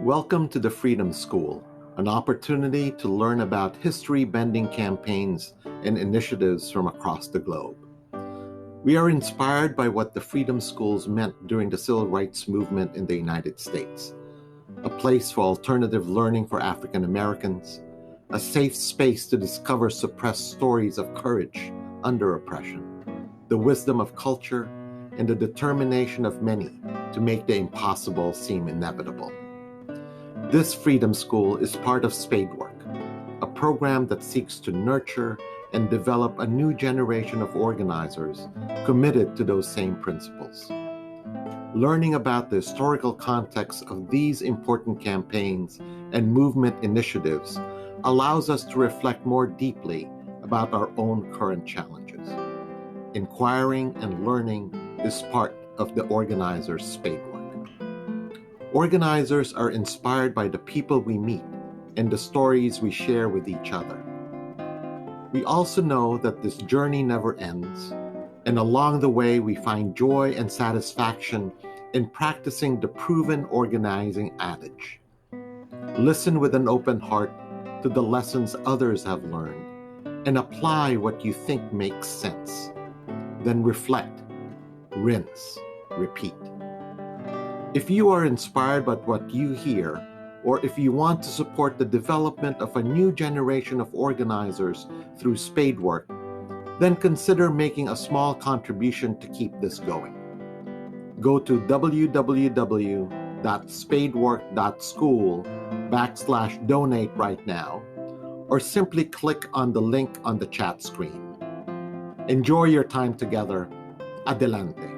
Welcome to the Freedom School, an opportunity to learn about history-bending campaigns and initiatives from across the globe. We are inspired by what the Freedom Schools meant during the Civil Rights Movement in the United States, a place for alternative learning for African Americans, a safe space to discover suppressed stories of courage under oppression, the wisdom of culture, and the determination of many to make the impossible seem inevitable. This Freedom School is part of Spadework, a program that seeks to nurture and develop a new generation of organizers committed to those same principles. Learning about the historical context of these important campaigns and movement initiatives allows us to reflect more deeply about our own current challenges. Inquiring and learning is part of the organizer's Spadework. Organizers are inspired by the people we meet and the stories we share with each other. We also know that this journey never ends, and along the way we find joy and satisfaction in practicing the proven organizing adage. Listen with an open heart to the lessons others have learned and apply what you think makes sense. Then reflect, rinse, repeat. If you are inspired by what you hear, or if you want to support the development of a new generation of organizers through Spadework, then consider making a small contribution to keep this going. Go to www.spadework.school/donate right now, or simply click on the link on the chat screen. Enjoy your time together. Adelante.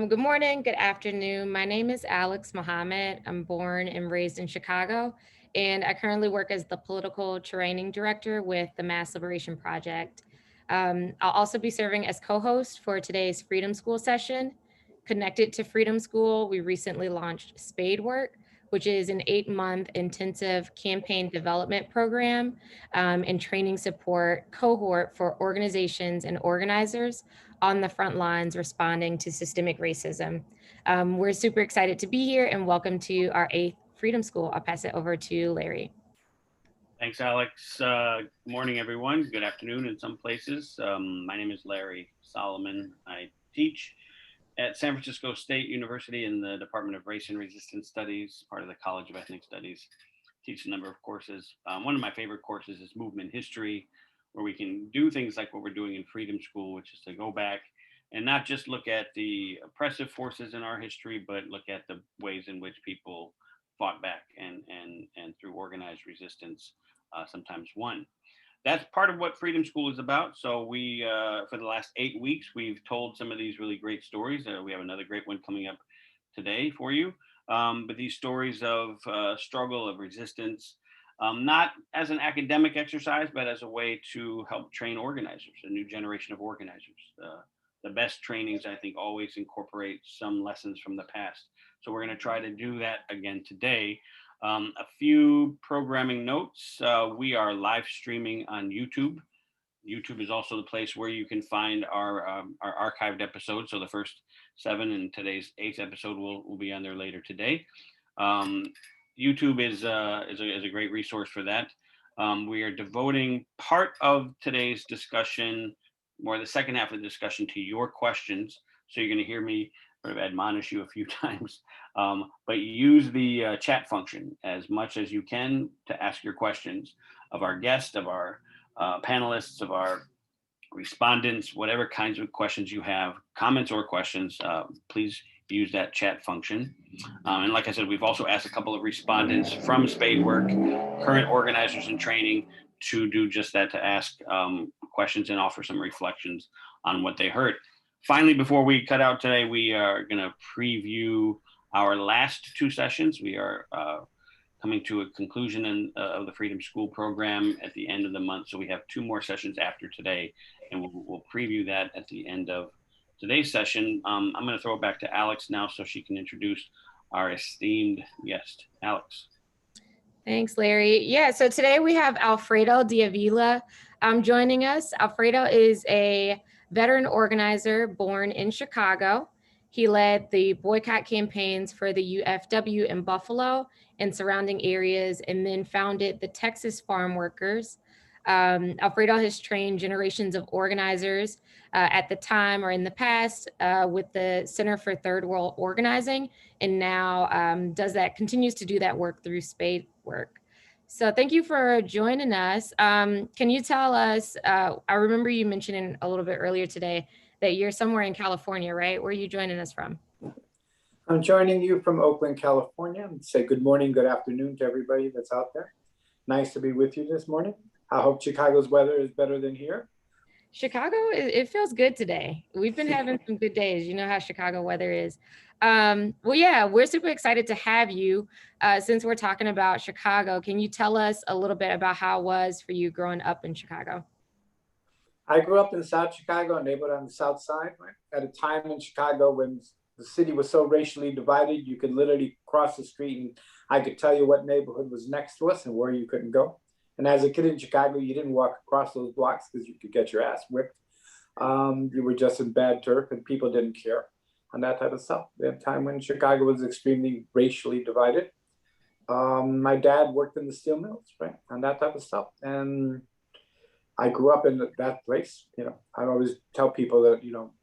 Good morning, good afternoon. My name is Alex Mohammed. I'm born and raised in Chicago, and I currently work as the political training director with the Mass Liberation Project. I'll also be serving as co-host for today's Freedom School session. Connected to Freedom School, we recently launched Spadework, which is an 8-month intensive campaign development program and training support cohort for organizations and organizers on the front lines responding to systemic racism. We're super excited to be here and welcome to our 8th Freedom School. I'll pass it over to Larry. Thanks, Alex. Good morning, everyone. Good afternoon in some places. My name is Larry Solomon. I teach at San Francisco State University in the Department of Race and Resistance Studies, part of the College of Ethnic Studies. Teach a number of courses. One of my favorite courses is movement history, where we can do things like what we're doing in Freedom School, which is to go back and not just look at the oppressive forces in our history, but look at the ways in which people fought back and through organized resistance sometimes won. That's part of what Freedom School is about. So we, for the last 8 weeks, we've told some of these really great stories. We have another great one coming up today for you. But these stories of struggle, of resistance, not as an academic exercise, but as a way to help train organizers, a new generation of organizers. The best trainings, I think, always incorporate some lessons from the past. So we're going to try to do that again today. A few programming notes. We are live streaming on YouTube. YouTube is also the place where you can find our archived episodes. So the first 7 and today's 8th episode will be on there later today. YouTube is a great resource for that. We are devoting part of today's discussion, more the second half of the discussion, to your questions. So you're going to hear me sort of admonish you a few times, but use the chat function as much as you can to ask your questions of our guests, of our panelists, of our respondents, whatever kinds of questions you have, comments or questions, please use that chat function. And like I said, we've also asked a couple of respondents from Spadework, current organizers in training, to do just that, to ask questions and offer some reflections on what they heard. Finally, before we cut out today, we are going to preview our last 2 sessions. We are coming to a conclusion of the Freedom School program at the end of the month. So we have 2 more sessions after today, and we'll preview that at the end of today's session. I'm going to throw it back to Alex now so she can introduce our esteemed guest. Alex. Thanks, Larry. Yeah, so today we have Alfredo DeAvila joining us. Alfredo is a veteran organizer born in Chicago. He led the boycott campaigns for the UFW in Buffalo and surrounding areas, and then founded the Texas Farm Workers. Alfredo has trained generations of organizers at the time or in the past with the Center for Third World Organizing, and now continues to do that work through Spade Work. So thank you for joining us. Can you tell us, I remember you mentioning a little bit earlier today that you're somewhere in California, right? Where are you joining us from? I'm joining you from Oakland, California. Say good morning, good afternoon to everybody that's out there. Nice to be with you this morning. I hope Chicago's weather is better than here. Chicago, it feels good today. We've been having some good days. You know how Chicago weather is. Well, yeah, we're super excited to have you. Since we're talking about Chicago, can you tell us a little bit about how it was for you growing up in Chicago? I grew up in South Chicago, a neighborhood on the South Side, right? At a time in Chicago when the city was so racially divided, you could literally cross the street and I could tell you what neighborhood was next to us and where you couldn't go. And as a kid in Chicago, you didn't walk across those blocks because you could get your ass whipped. You were just in bad turf and people didn't care and that type of stuff. At a time when Chicago was extremely racially divided. My dad worked in the steel mills, right? And that type of stuff. And I grew up in that place. You know, I always tell people that, you know,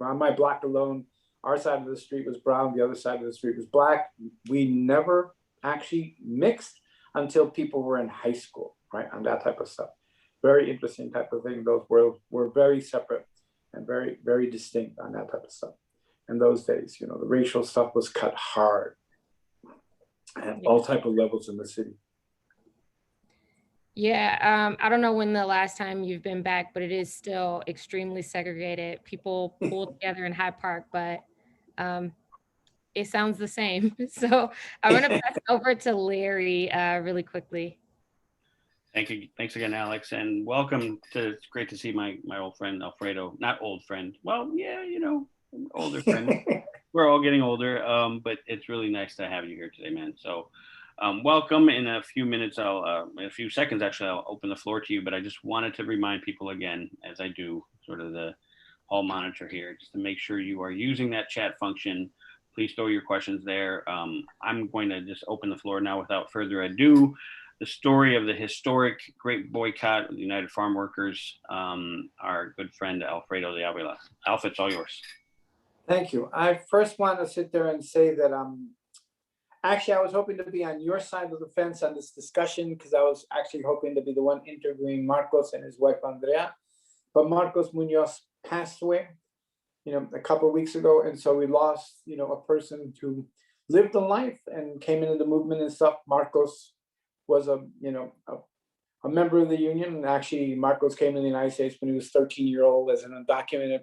on my block alone, our side of the street was brown, the other side of the street was black. We never actually mixed until people were in high school, right? And that type of stuff. Very interesting type of thing. Those worlds were very separate and very, very distinct on that type of stuff. In those days, you know, the racial stuff was cut hard at all type of levels in the city. Yeah, I don't know when the last time you've been back, but it is still extremely segregated. People pull together in Hyde Park, but it sounds the same. So I want to pass over to Larry really quickly. Thank you. Thanks again, Alex, and welcome to. It's great to see my old friend Alfredo. Not old friend. Well, yeah, you know, older friend. We're all getting older, but it's really nice to have you here today, man. So, welcome. In a few minutes, in a few seconds, actually, I'll open the floor to you. But I just wanted to remind people again, as I do, sort of the hall monitor here, just to make sure you are using that chat function. Please throw your questions there. I'm going to just open the floor now without further ado. The story of the historic Grape boycott of the United Farm Workers, our good friend Alfredo DeAvila. Alf, it's all yours. Thank you. I first want to sit there and say that actually I was hoping to be on your side of the fence on this discussion because I was actually hoping to be the one interviewing Marcos and his wife Andrea, but Marcos Munoz passed away, you know, a couple of weeks ago, and so we lost, you know, a person who lived a life and came into the movement and stuff. Marcos was a member of the union, and actually Marcos came to the United States when he was 13-year-old as an undocumented.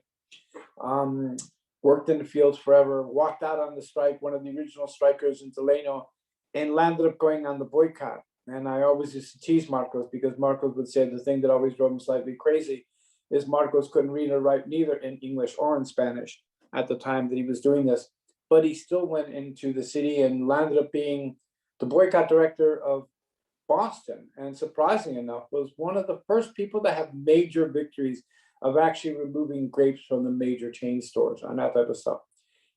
Worked in the fields forever, walked out on the strike, one of the original strikers in Delano, and landed up going on the boycott. And I always used to tease Marcos because Marcos would say the thing that always drove him slightly crazy is Marcos couldn't read or write neither in English or in Spanish at the time that he was doing this. But he still went into the city and landed up being the boycott director of Boston. And surprising enough, was one of the first people to have major victories of actually removing grapes from the major chain stores and that type of stuff.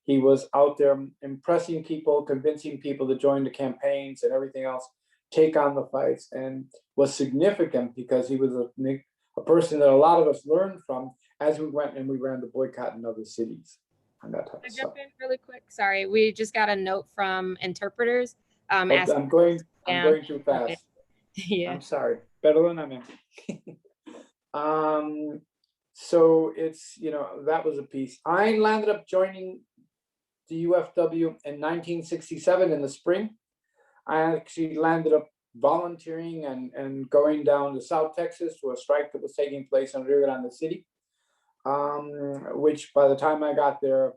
He was out there impressing people, convincing people to join the campaigns and everything else, take on the fights, and was significant because he was a person that a lot of us learned from as we went and we ran the boycott in other cities and that type of stuff. Jump in really quick. Sorry, we just got a note from interpreters. I'm going too fast. Yeah. I'm sorry. Perdóname. So it's, you know, that was a piece. I landed up joining the UFW in 1967 in the spring. I actually landed up volunteering and going down to South Texas to a strike that was taking place in Rio Grande City, which by the time I got there,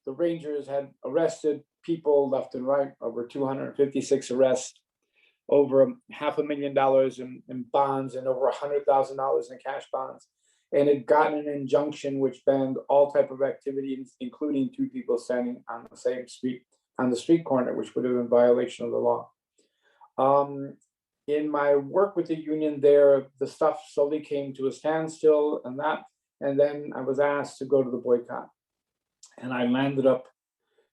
the Rangers had arrested people left and right, over 256 arrests, over $500,000 in bonds and over $100,000 in cash bonds. And had gotten an injunction which banned all type of activities, including two people standing on the same street, on the street corner, which would have been violation of the law. In my work with the union there, the stuff slowly came to a standstill and then I was asked to go to the boycott. And I landed up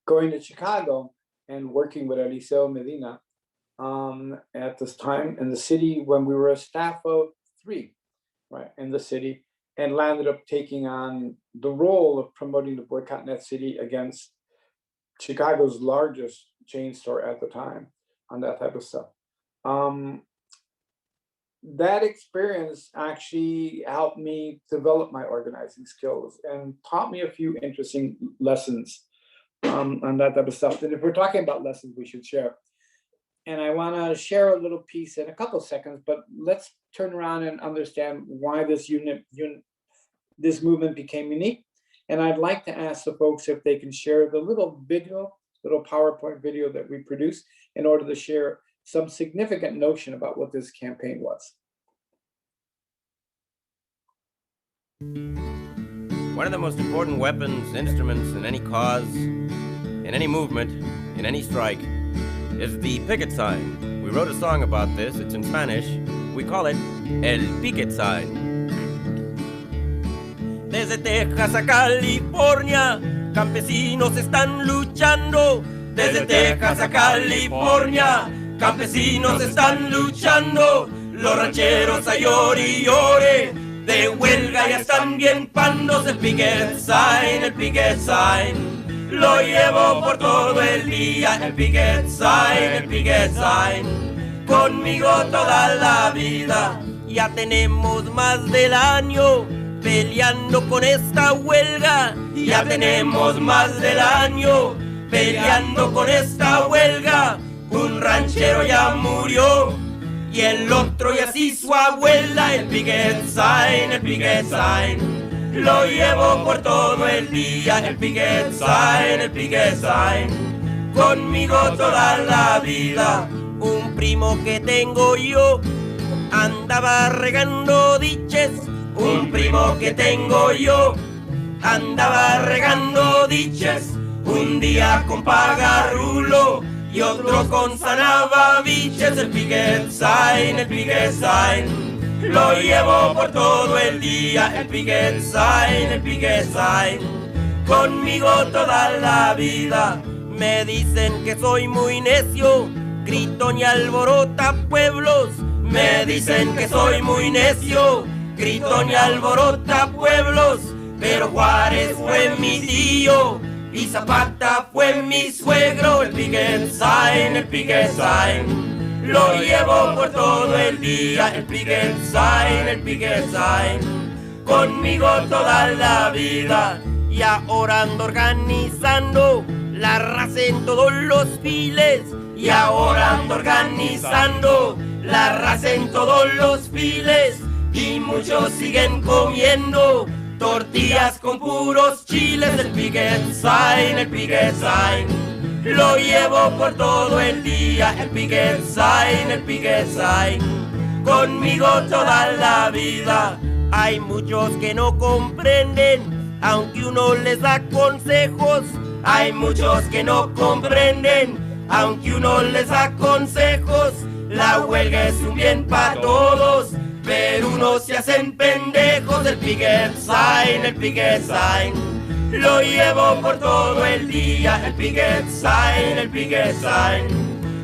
going to Chicago and working with Eliseo Medina at this time in the city when we were a staff of 3, right, in the city, and landed up taking on the role of promoting the boycott in that city against Chicago's largest chain store at the time on that type of stuff. That experience actually helped me develop my organizing skills and taught me a few interesting lessons on that type of stuff. And if we're talking about lessons, we should share. And I want to share a little piece in a couple of seconds, but let's turn around and understand why this movement became unique. And I'd like to ask the folks if they can share the little PowerPoint video that we produced in order to share some significant notion about what this campaign was. One of the most important weapons, instruments in any cause, in any movement, in any strike, is the picket sign. We wrote a song about this. It's in Spanish. We call it El Picket Sign. Desde Texas a California, campesinos están luchando. Desde Texas a California, campesinos están luchando. Los rancheros a llore y llore, de huelga ya están bien pandos. El picket sign, el picket sign, lo llevo por todo el día. El picket sign, conmigo toda la vida. Ya tenemos más del año peleando con esta huelga. Ya tenemos más del año peleando con esta huelga. Un ranchero ya murió y el otro ya sí su abuela. El picket sign, lo llevo por todo el día. El picket sign, conmigo toda la vida. Un primo que tengo yo andaba regando diches. Un primo que tengo yo andaba regando diches. Un día con pagarrulo y otro con sanavabiches. El picket sign, lo llevo por todo el día. El picket sign, conmigo toda la vida. Me dicen que soy muy necio, gritón y alborota pueblos. Me dicen que soy muy necio, gritón y alborota pueblos. Pero Juárez fue mi tío y Zapata fue mi suegro. El picket sign, lo llevo por todo el día. El picket sign, conmigo toda la vida. Y ahora ando organizando la raza en todos los files. Y ahora ando organizando la raza en todos los files. Y muchos siguen comiendo tortillas con puros chiles. El picket sign, lo llevo por todo el día. El picket sign, conmigo toda la vida. Hay muchos que no comprenden, aunque uno les da consejos. Hay muchos que no comprenden, aunque uno les da consejos. La huelga es un bien para todos, pero unos se hacen pendejos. El picket sign, lo llevo por todo el día. El picket sign,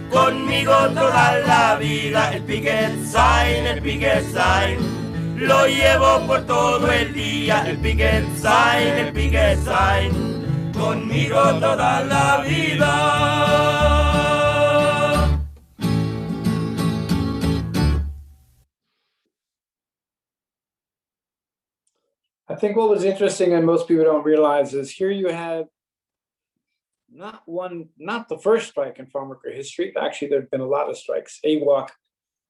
conmigo toda la vida. El picket sign, lo llevo por todo el día. El picket sign, conmigo toda la vida. I think what was interesting and most people don't realize is here you had not the first strike in farm worker history. Actually, there have been a lot of strikes. AWOC,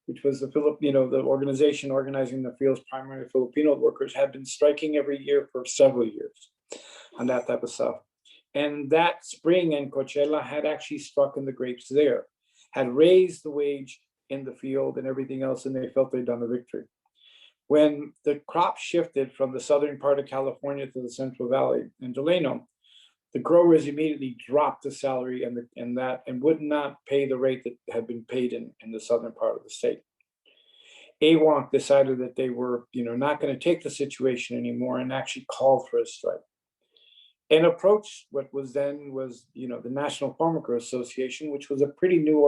which was the organization organizing the field's primary Filipino workers, had been striking every year for several years on that type of stuff. And that spring in Coachella had actually struck in the grapes there, had raised the wage in the field and everything else, and they felt they'd done a victory. When the crop shifted from the southern part of California to the Central Valley in Delano, the growers immediately dropped the salary and would not pay the rate that had been paid in the southern part of the state. AWOC decided that they were, not going to take the situation anymore and actually called for a strike. And approached what was then the National Farmworker Association, which was a pretty new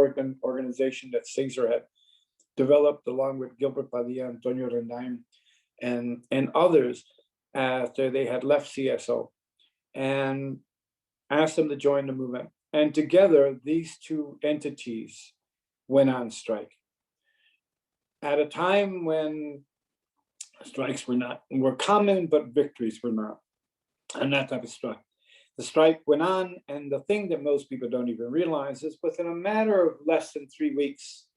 organization that Cesar had developed along with Gilbert Padilla, Antonio Rendain, and others after they had left CSO, and asked them to join the movement. And together, these two entities went on strike. At a time when strikes were common, but victories were not, and that type of strike. The strike went on, and the thing that most people don't even realize is within a matter of less than 3 weeks,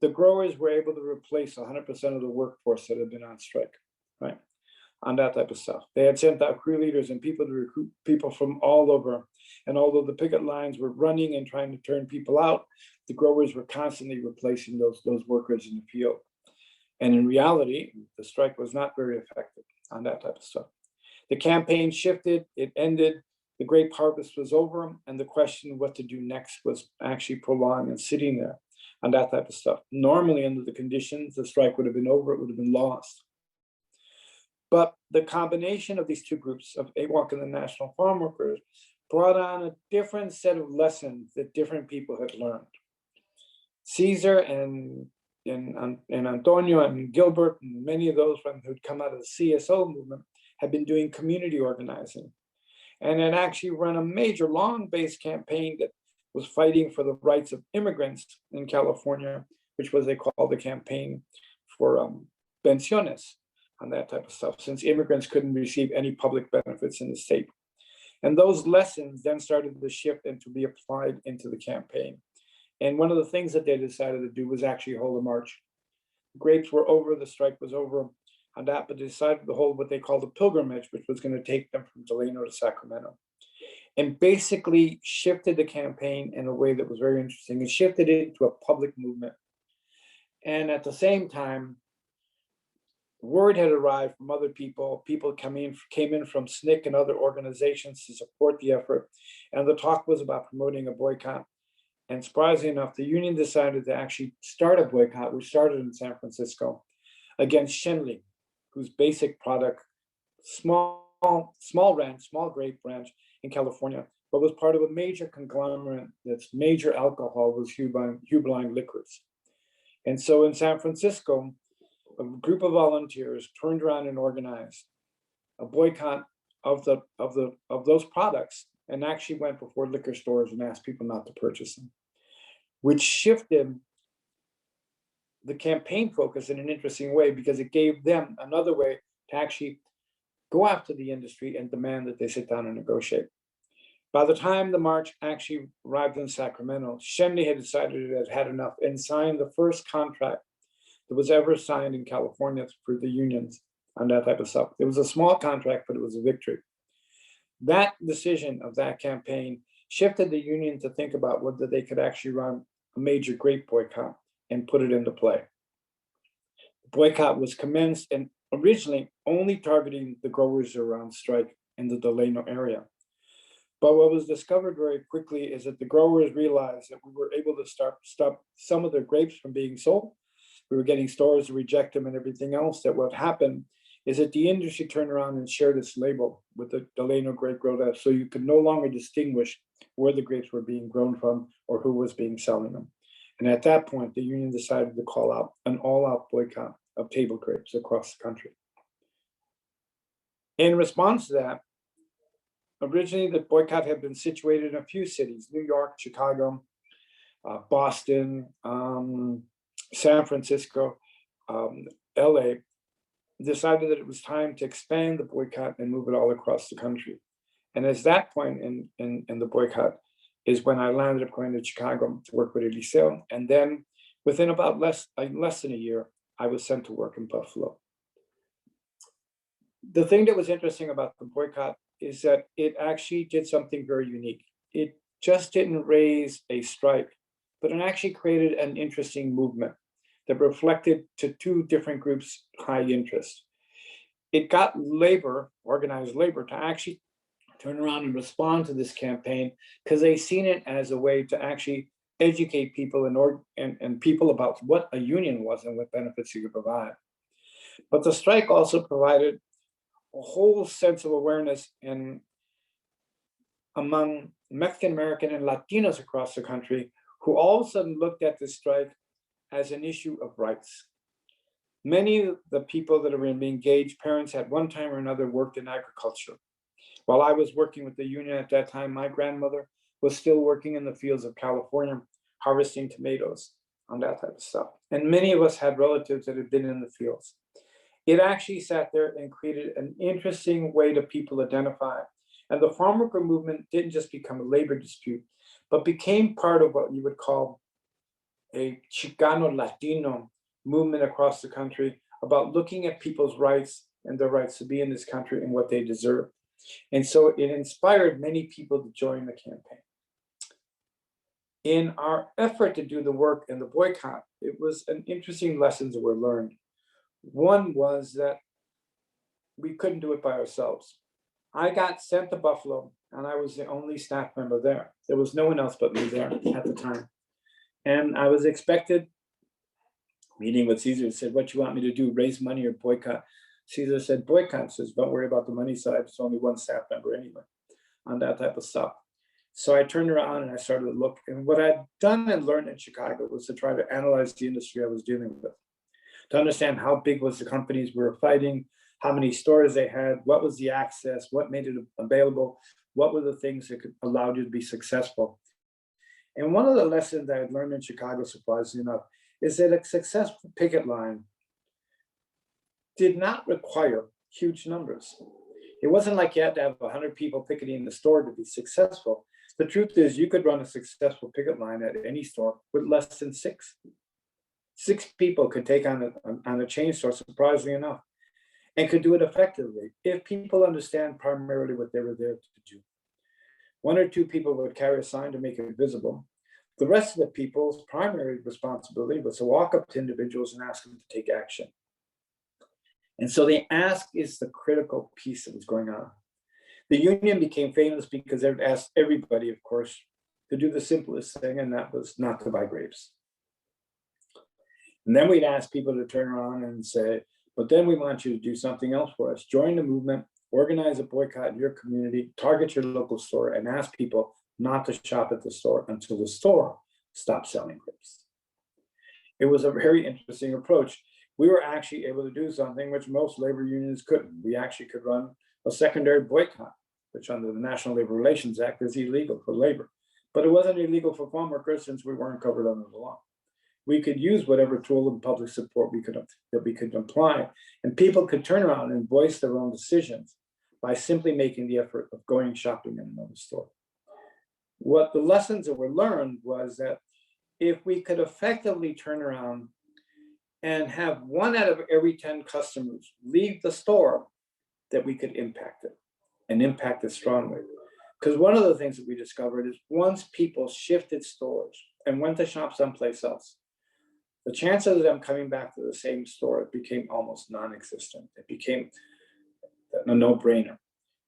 the growers were able to replace 100% of the workforce that had been on strike, right? On that type of stuff. They had sent out crew leaders and people to recruit people from all over. And although the picket lines were running and trying to turn people out, the growers were constantly replacing those workers in the field. And in reality, the strike was not very effective on that type of stuff. The campaign shifted, it ended, the grape harvest was over, and the question of what to do next was actually prolonged and sitting there on that type of stuff. Normally, under the conditions, the strike would have been over, it would have been lost. But the combination of these two groups of AWOC and the National Farm Workers brought on a different set of lessons that different people had learned. Cesar and Antonio and Gilbert and many of those who'd come out of the CSO movement had been doing community organizing and had actually run a major long-based campaign that was fighting for the rights of immigrants in California, which was they called the campaign for pensiones and that type of stuff, since immigrants couldn't receive any public benefits in the state. And those lessons then started to shift and to be applied into the campaign. And one of the things that they decided to do was actually hold a march. Grapes were over, the strike was over on that, but they decided to hold what they called a pilgrimage, which was going to take them from Delano to Sacramento. And basically shifted the campaign in a way that was very interesting. It shifted it into a public movement. And at the same time, word had arrived from other people. People came in from SNCC and other organizations to support the effort. And the talk was about promoting a boycott. And surprisingly enough, the union decided to actually start a boycott, which started in San Francisco, against Shenley, whose basic product, small grape branch in California, but was part of a major conglomerate that's major alcohol was Hubline Liquors. And so in San Francisco, a group of volunteers turned around and organized a boycott of those products and actually went before liquor stores and asked people not to purchase them, which shifted the campaign focus in an interesting way because it gave them another way to actually go after the industry and demand that they sit down and negotiate. By the time the march actually arrived in Sacramento, Shenley had decided it had had enough and signed the first contract that was ever signed in California for the unions on that type of stuff. It was a small contract, but it was a victory. That decision of that campaign shifted the union to think about whether they could actually run a major grape boycott and put it into play. The boycott was commenced and originally only targeting the growers who were on strike in the Delano area. But what was discovered very quickly is that the growers realized that we were able to stop some of their grapes from being sold. We were getting stores to reject them and everything else. That what happened is that the industry turned around and shared its label with the Delano Grape Growers, so you could no longer distinguish where the grapes were being grown from or who was being selling them. And at that point, the union decided to call out an all-out boycott of table grapes across the country. In response to that, originally the boycott had been situated in a few cities: New York, Chicago, Boston, San Francisco, LA. Decided that it was time to expand the boycott and move it all across the country. And at that point in the boycott is when I landed up going to Chicago to work with Eliseo. And then within about less than a year, I was sent to work in Buffalo. The thing that was interesting about the boycott is that it actually did something very unique. It just didn't raise a strike, but it actually created an interesting movement that reflected to two different groups' high interest. It got labor, organized labor, to actually turn around and respond to this campaign because they seen it as a way to actually educate people and people about what a union was and what benefits you could provide. But the strike also provided a whole sense of awareness among Mexican American and Latinos across the country, who all of a sudden looked at this strike as an issue of rights. Many of the people that are engaged, parents at one time or another worked in agriculture. While I was working with the union at that time, my grandmother was still working in the fields of California, harvesting tomatoes and that type of stuff. And many of us had relatives that had been in the fields. It actually sat there and created an interesting way to people identify. And the farm worker movement didn't just become a labor dispute, but became part of what you would call a Chicano Latino movement across the country about looking at people's rights and their rights to be in this country and what they deserve. And so it inspired many people to join the campaign. In our effort to do the work in the boycott, it was an interesting lessons that were learned. One was that we couldn't do it by ourselves. I got sent to Buffalo and I was the only staff member there. There was no one else but me there at the time. And I was expected, meeting with Caesar, said, what you want me to do, raise money or boycott? Caesar said, boycott. Says, don't worry about the money side. It's only one staff member anyway, on that type of stuff. So I turned around and I started to look. And what I'd done and learned in Chicago was to try to analyze the industry I was dealing with, to understand how big was the companies we were fighting, how many stores they had, what was the access, what made it available, what were the things that could allow you to be successful. And one of the lessons that I learned in Chicago, surprisingly enough, is that a successful picket line did not require huge numbers. It wasn't like you had to have 100 people picketing the store to be successful. The truth is you could run a successful picket line at any store with less than 6. 6 people could take on a chain store, surprisingly enough, and could do it effectively if people understand primarily what they were there to do. 1 or 2 people would carry a sign to make it visible. The rest of the people's primary responsibility was to walk up to individuals and ask them to take action. And so the ask is the critical piece that was going on. The union became famous because they asked everybody, of course, to do the simplest thing, and that was not to buy grapes. And then we'd ask people to turn around and say, but then we want you to do something else for us. Join the movement, organize a boycott in your community, target your local store, and ask people not to shop at the store until the store stops selling grapes. It was a very interesting approach. We were actually able to do something which most labor unions couldn't. We actually could run a secondary boycott, which under the National Labor Relations Act is illegal for labor. But it wasn't illegal for farm workers since we weren't covered under the law. We could use whatever tool of public support that we could apply, and people could turn around and voice their own decisions by simply making the effort of going shopping in another store. What the lessons that were learned was that if we could effectively turn around and have 1 out of every 10 customers leave the store, that we could impact it and impact it strongly. Because one of the things that we discovered is once people shifted stores and went to shop someplace else, the chance of them coming back to the same store became almost non-existent. It became a no-brainer.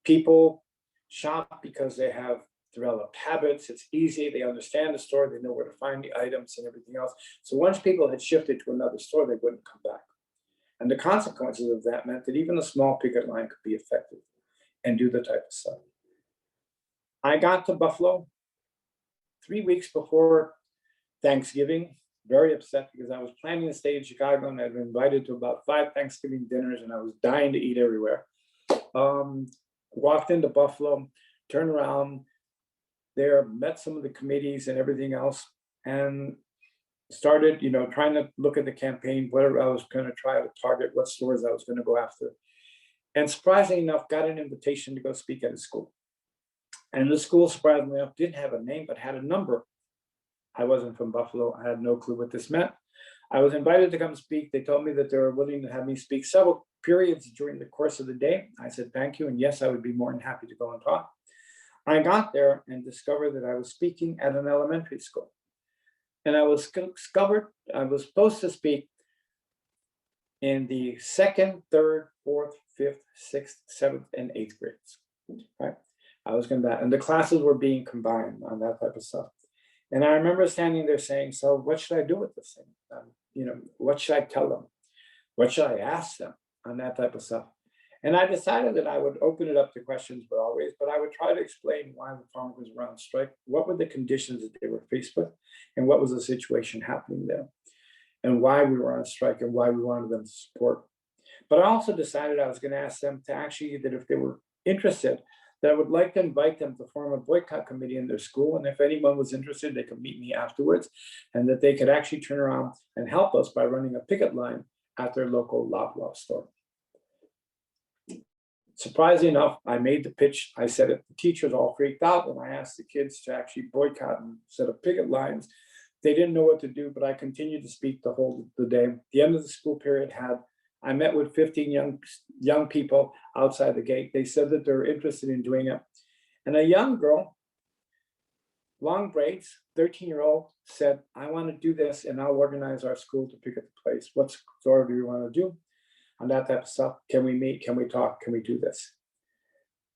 People shop because they have developed habits. It's easy. They understand the store. They know where to find the items and everything else. So once people had shifted to another store, they wouldn't come back. And the consequences of that meant that even a small picket line could be effective and do the type of stuff. I got to Buffalo 3 weeks before Thanksgiving, very upset because I was planning to stay in Chicago and I'd been invited to about 5 Thanksgiving dinners and I was dying to eat everywhere. Walked into Buffalo, turned around there, met some of the committees and everything else, and started, trying to look at the campaign, whether I was going to try to target, what stores I was going to go after. And surprisingly enough, got an invitation to go speak at a school. And the school, surprisingly enough, didn't have a name, but had a number. I wasn't from Buffalo. I had no clue what this meant. I was invited to come speak. They told me that they were willing to have me speak several periods during the course of the day. I said, thank you. And yes, I would be more than happy to go and talk. I got there and discovered that I was speaking at an elementary school. And I was supposed to speak in the 2nd, 3rd, 4th, 5th, 6th, 7th, and 8th grades. Right? I was going to, and the classes were being combined on that type of stuff. And I remember standing there saying, so what should I do with this thing? What should I tell them? What should I ask them on that type of stuff? And I decided that I would open it up to questions, but I would try to explain why the farmers were on strike, what were the conditions that they were faced with, and what was the situation happening there, and why we were on strike and why we wanted them to support. But I also decided I was going to ask them to actually, that if they were interested, that I would like to invite them to form a boycott committee in their school. And if anyone was interested, they could meet me afterwards, and that they could actually turn around and help us by running a picket line at their local Loblaw store. Surprisingly enough, I made the pitch. I said it, the teachers all freaked out when I asked the kids to actually boycott and set up picket lines. They didn't know what to do, but I continued to speak the day. The end of the school period I met with 15 young people outside the gate. They said that they're interested in doing it. And a young girl, long braids, 13-year-old, said, I want to do this and I'll organize our school to picket the place. What store do you want to do? On that type of stuff. Can we meet? Can we talk? Can we do this?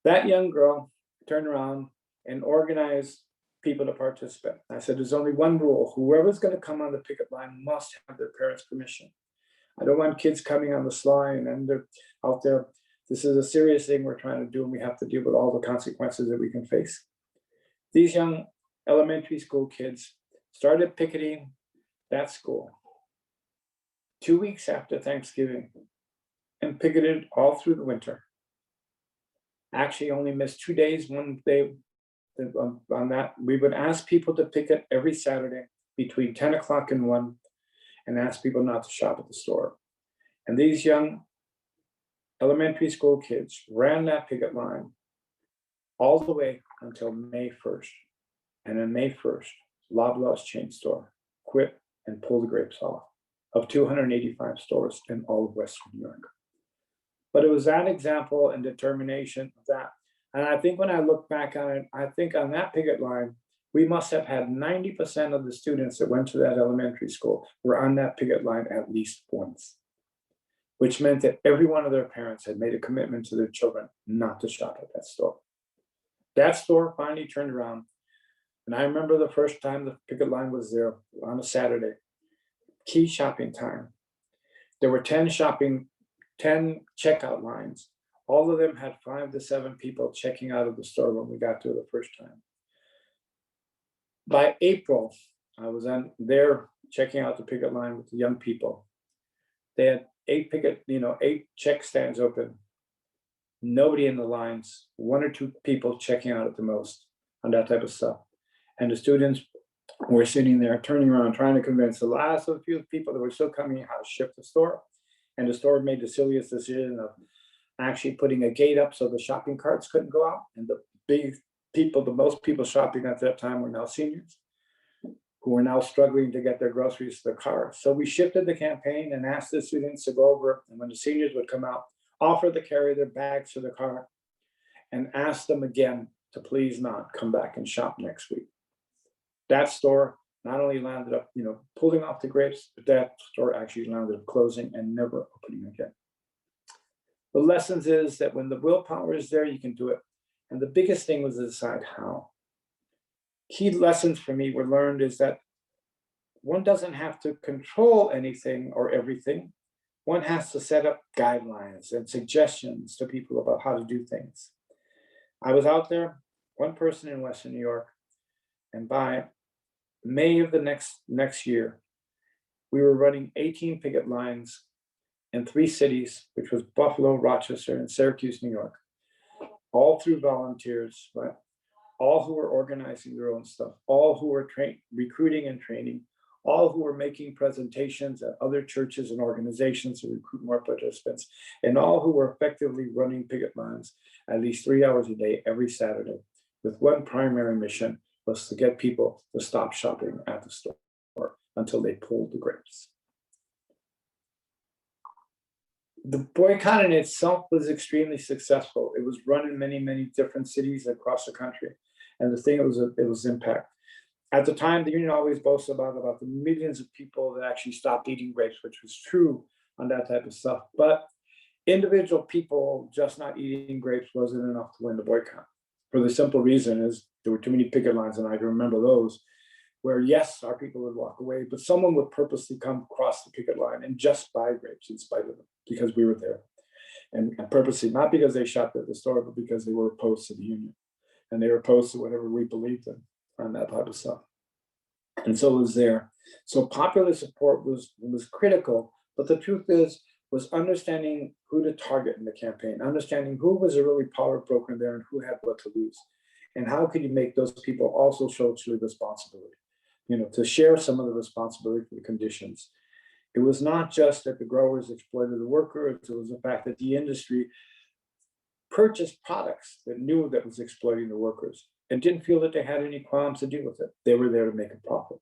That young girl turned around and organized people to participate. I said, there's only one rule. Whoever's going to come on the picket line must have their parents' permission. I don't want kids coming on the sly and they're out there. This is a serious thing we're trying to do, and we have to deal with all the consequences that we can face. These young elementary school kids started picketing that school 2 weeks after Thanksgiving, and picketed all through the winter. Actually only missed 2 days, one day on that. We would ask people to picket every Saturday between 10 o'clock and 1, and ask people not to shop at the store. And these young elementary school kids ran that picket line all the way until May 1st. And on May 1st, Loblaw's chain store quit and pulled the grapes off of 285 stores in all of Western New York. But it was that example and determination of that. And I think when I look back on it, I think on that picket line, we must have had 90% of the students that went to that elementary school were on that picket line at least once, which meant that every one of their parents had made a commitment to their children not to shop at that store. That store finally turned around. And I remember the first time the picket line was there on a Saturday, key shopping time. There were 10 checkout lines. All of them had 5 to 7 people checking out of the store when we got there the first time. By April, I was on there checking out the picket line with the young people. They had 8 check stands open. Nobody in the lines, 1 or 2 people checking out at the most on that type of stuff. And the students were sitting there turning around, trying to convince the last of a few people that were still coming how to ship the store. And the store made the silliest decision of actually putting a gate up so the shopping carts couldn't go out. And the most people shopping at that time were now seniors who were now struggling to get their groceries to the car. So we shifted the campaign and asked the students to go over, and when the seniors would come out, offer to carry their bags to the car and ask them again to please not come back and shop next week. That store not only landed up, pulling off the grapes, but that store actually landed up closing and never opening again. The lessons is that when the willpower is there, you can do it. And the biggest thing was to decide how. Key lessons for me were learned is that one doesn't have to control anything or everything. One has to set up guidelines and suggestions to people about how to do things. I was out there, one person in Western New York, and by May of the next year, we were running 18 picket lines in 3 cities, which was Buffalo, Rochester, and Syracuse, New York, all through volunteers, right? All who were organizing their own stuff, all who were recruiting and training, all who were making presentations at other churches and organizations to recruit more participants, and all who were effectively running picket lines at least 3 hours a day every Saturday, with one primary mission was to get people to stop shopping at the store until they pulled the grapes. The boycott in itself was extremely successful. It was run in many, many different cities across the country. And the thing, it was impact. At the time, the union always boasted about the millions of people that actually stopped eating grapes, which was true on that type of stuff. But individual people just not eating grapes wasn't enough to win the boycott. for the simple reason is there were too many picket lines, and I can remember those, where yes, our people would walk away, but someone would purposely come across the picket line and just buy grapes in spite of them because we were there. And purposely, not because they shopped at the store, but because they were opposed to the union. And they were opposed to whatever we believed in on that type of stuff. And so it was there. So popular support was critical, but the truth was understanding who to target in the campaign, understanding who was a really power broker there and who had what to lose. And how could you make those people also socially responsibility, to share some of the responsibility for the conditions. It was not just that the growers exploited the workers, it was the fact that the industry purchased products that knew that was exploiting the workers and didn't feel that they had any qualms to deal with it. They were there to make a profit.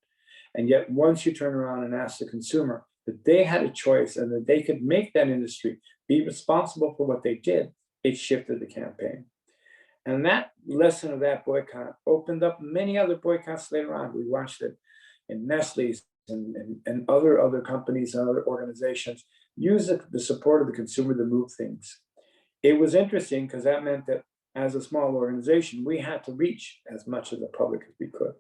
And yet once you turn around and ask the consumer that they had a choice and that they could make that industry be responsible for what they did, it shifted the campaign. And that lesson of that boycott opened up many other boycotts later on. We watched it in Nestle's and other companies and other organizations use the support of the consumer to move things. It was interesting because that meant that as a small organization, we had to reach as much of the public as we could.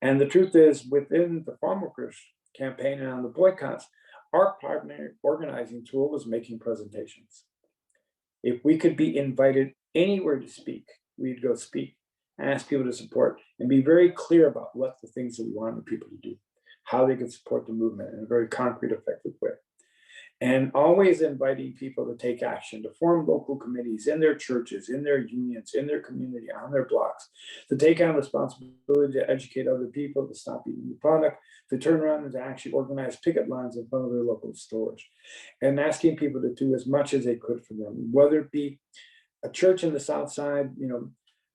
And the truth is, within the farm workers campaign and on the boycotts, our partner organizing tool was making presentations. If we could be invited anywhere to speak, we'd go speak, ask people to support, and be very clear about what the things that we wanted people to do, how they could support the movement in a very concrete, effective way. And always inviting people to take action, to form local committees in their churches, in their unions, in their community, on their blocks, to take on responsibility to educate other people, to stop eating the product, to turn around and to actually organize picket lines in front of their local stores, and asking people to do as much as they could for them, whether it be a church in the South Side,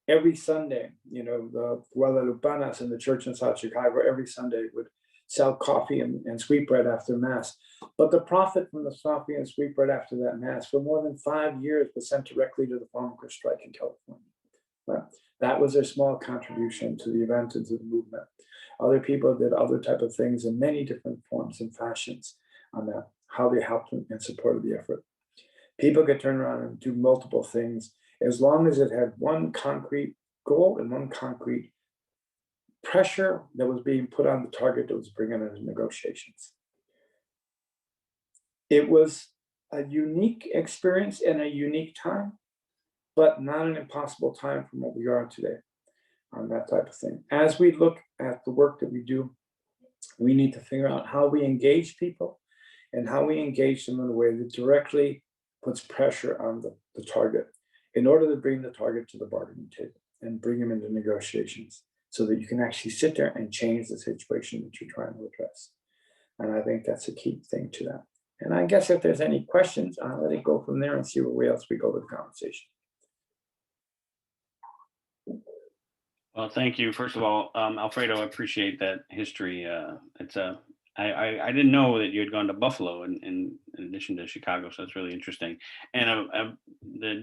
every Sunday, the Guadalupanas in the church in South Chicago, every Sunday would sell coffee and sweetbread after Mass. But the profit from the coffee and sweetbread after that Mass for more than 5 years was sent directly to the farm workers strike in California. But that was their small contribution to the event and to the movement. Other people did other type of things in many different forms and fashions on that, how they helped and supported the effort. People could turn around and do multiple things as long as it had one concrete goal and one concrete pressure that was being put on the target that was bringing in negotiations. It was a unique experience and a unique time, but not an impossible time from what we are today on that type of thing. As we look at the work that we do, we need to figure out how we engage people and how we engage them in a way that directly puts pressure on the target in order to bring the target to the bargaining table and bring them into negotiations so that you can actually sit there and change the situation that you're trying to address. And I think that's a key thing to that. And I guess if there's any questions, I'll let it go from there and see where else we go with the conversation. Well, thank you. First of all, Alfredo, I appreciate that history. I didn't know that you had gone to Buffalo in addition to Chicago, so that's really interesting. And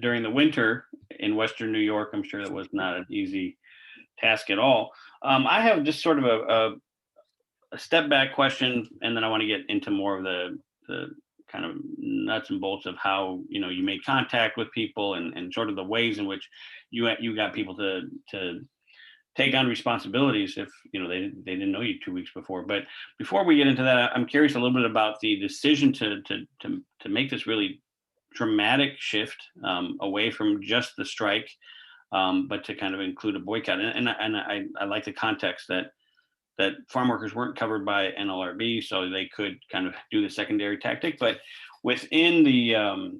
during the winter in Western New York, I'm sure that was not an easy task at all. I have just sort of a step back question, and then I want to get into more of the kind of nuts and bolts of how you made contact with people and sort of the ways in which you got people to take on responsibilities if they didn't know you 2 weeks before. But before we get into that, I'm curious a little bit about the decision to make this really dramatic shift away from just the strike, but to kind of include a boycott. And I like the context that farm workers weren't covered by NLRB, so they could kind of do the secondary tactic. But within the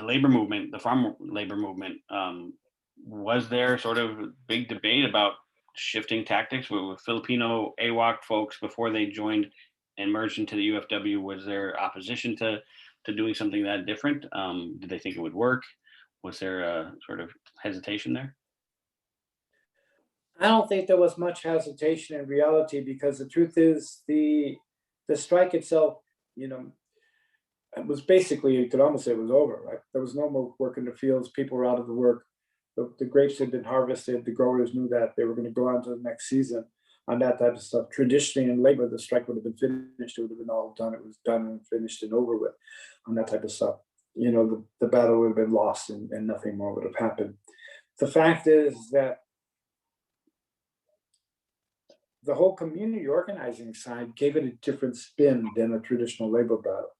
labor movement, the farm labor movement, was there sort of big debate about shifting tactics with Filipino AWOC folks before they joined and merged into the UFW? Was there opposition to doing something that different? Did they think it would work? Was there a sort of hesitation there? I don't think there was much hesitation in reality, because the truth is the strike itself, it was basically, you could almost say it was over, right? There was no more work in the fields. People were out of the work. The grapes had been harvested. The growers knew that they were going to go on to the next season on that type of stuff. Traditionally in labor, the strike would have been finished. It would have been all done. It was done and finished and over with on that type of stuff. The battle would have been lost and nothing more would have happened. The fact is that the whole community organizing side gave it a different spin than a traditional labor battle.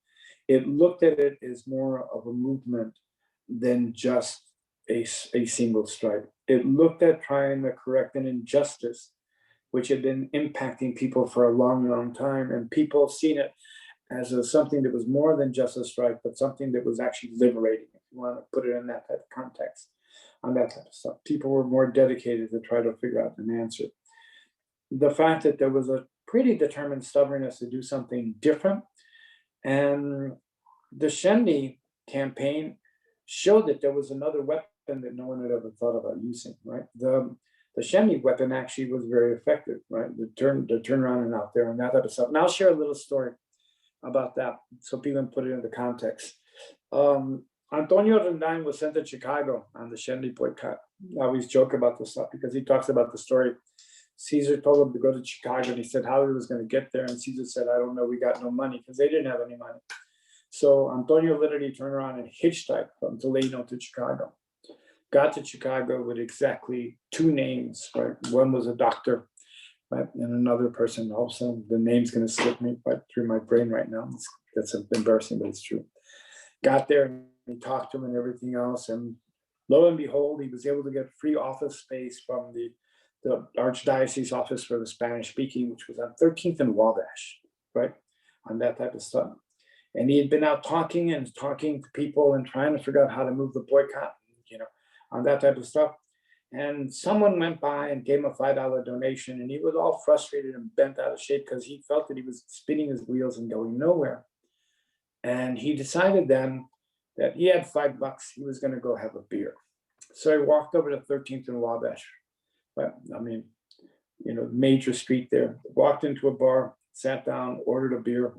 It looked at it as more of a movement than just a single strike. It looked at trying to correct an injustice which had been impacting people for a long, long time, and people seen it as something that was more than just a strike, but something that was actually liberating, if you want to put it in that type of context, on that type of stuff. People were more dedicated to try to figure out an answer. The fact that there was a pretty determined stubbornness to do something different, and the Shendy campaign showed that there was another weapon that no one had ever thought about using, right? The Shendy weapon actually was very effective, right? The turnaround and out there and that type of stuff. And I'll share a little story about that so people can put it into context. Antonio Rendine was sent to Chicago on the Shendy boycott. I always joke about this stuff because he talks about the story. Caesar told him to go to Chicago, and he said how he was going to get there. And Caesar said, I don't know, we got no money, because they didn't have any money. So Antonio literally turned around and hitchhiked from Toledo to Chicago. Got to Chicago with exactly two names, right? One was a doctor, right? And another person also, the name's going to slip me right through my brain right now. That's embarrassing, but it's true. Got there and he talked to him and everything else. And lo and behold, he was able to get free office space from the Archdiocese Office for the Spanish Speaking, which was on 13th and Wabash, right? On that type of stuff. And he had been out talking to people and trying to figure out how to move the boycott, on that type of stuff. And someone went by and gave him a $5 donation, and he was all frustrated and bent out of shape because he felt that he was spinning his wheels and going nowhere. And he decided then that he had $5, he was going to go have a beer. So he walked over to 13th and Wabash, but major street there, walked into a bar, sat down, ordered a beer.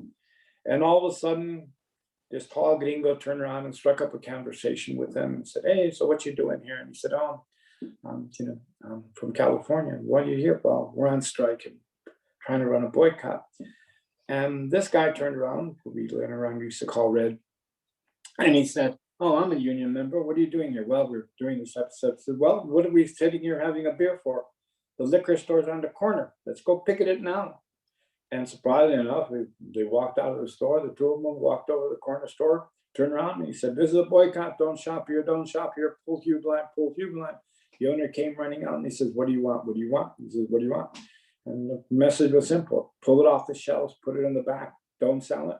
And all of a sudden, this tall gringo turned around and struck up a conversation with them and said, hey, so what you doing here? And he said, oh, I'm from California. Why are you here? Well, we're on strike and trying to run a boycott. And this guy turned around, who we later on used to call Red, and he said, oh, I'm a union member. What are you doing here? Well, we're doing this episode. I said, well, what are we sitting here having a beer for? The liquor store's on the corner. Let's go picket it now. And surprisingly enough, they walked out of the store. The two of them walked over to the corner store, turned around, and he said, this is a boycott. Don't shop here. Don't shop here. Pull Hugh blind. Pull Hugh blind. The owner came running out, and he says, what do you want? What do you want? He says, what do you want? And the message was simple. Pull it off the shelves. Put it in the back. Don't sell it.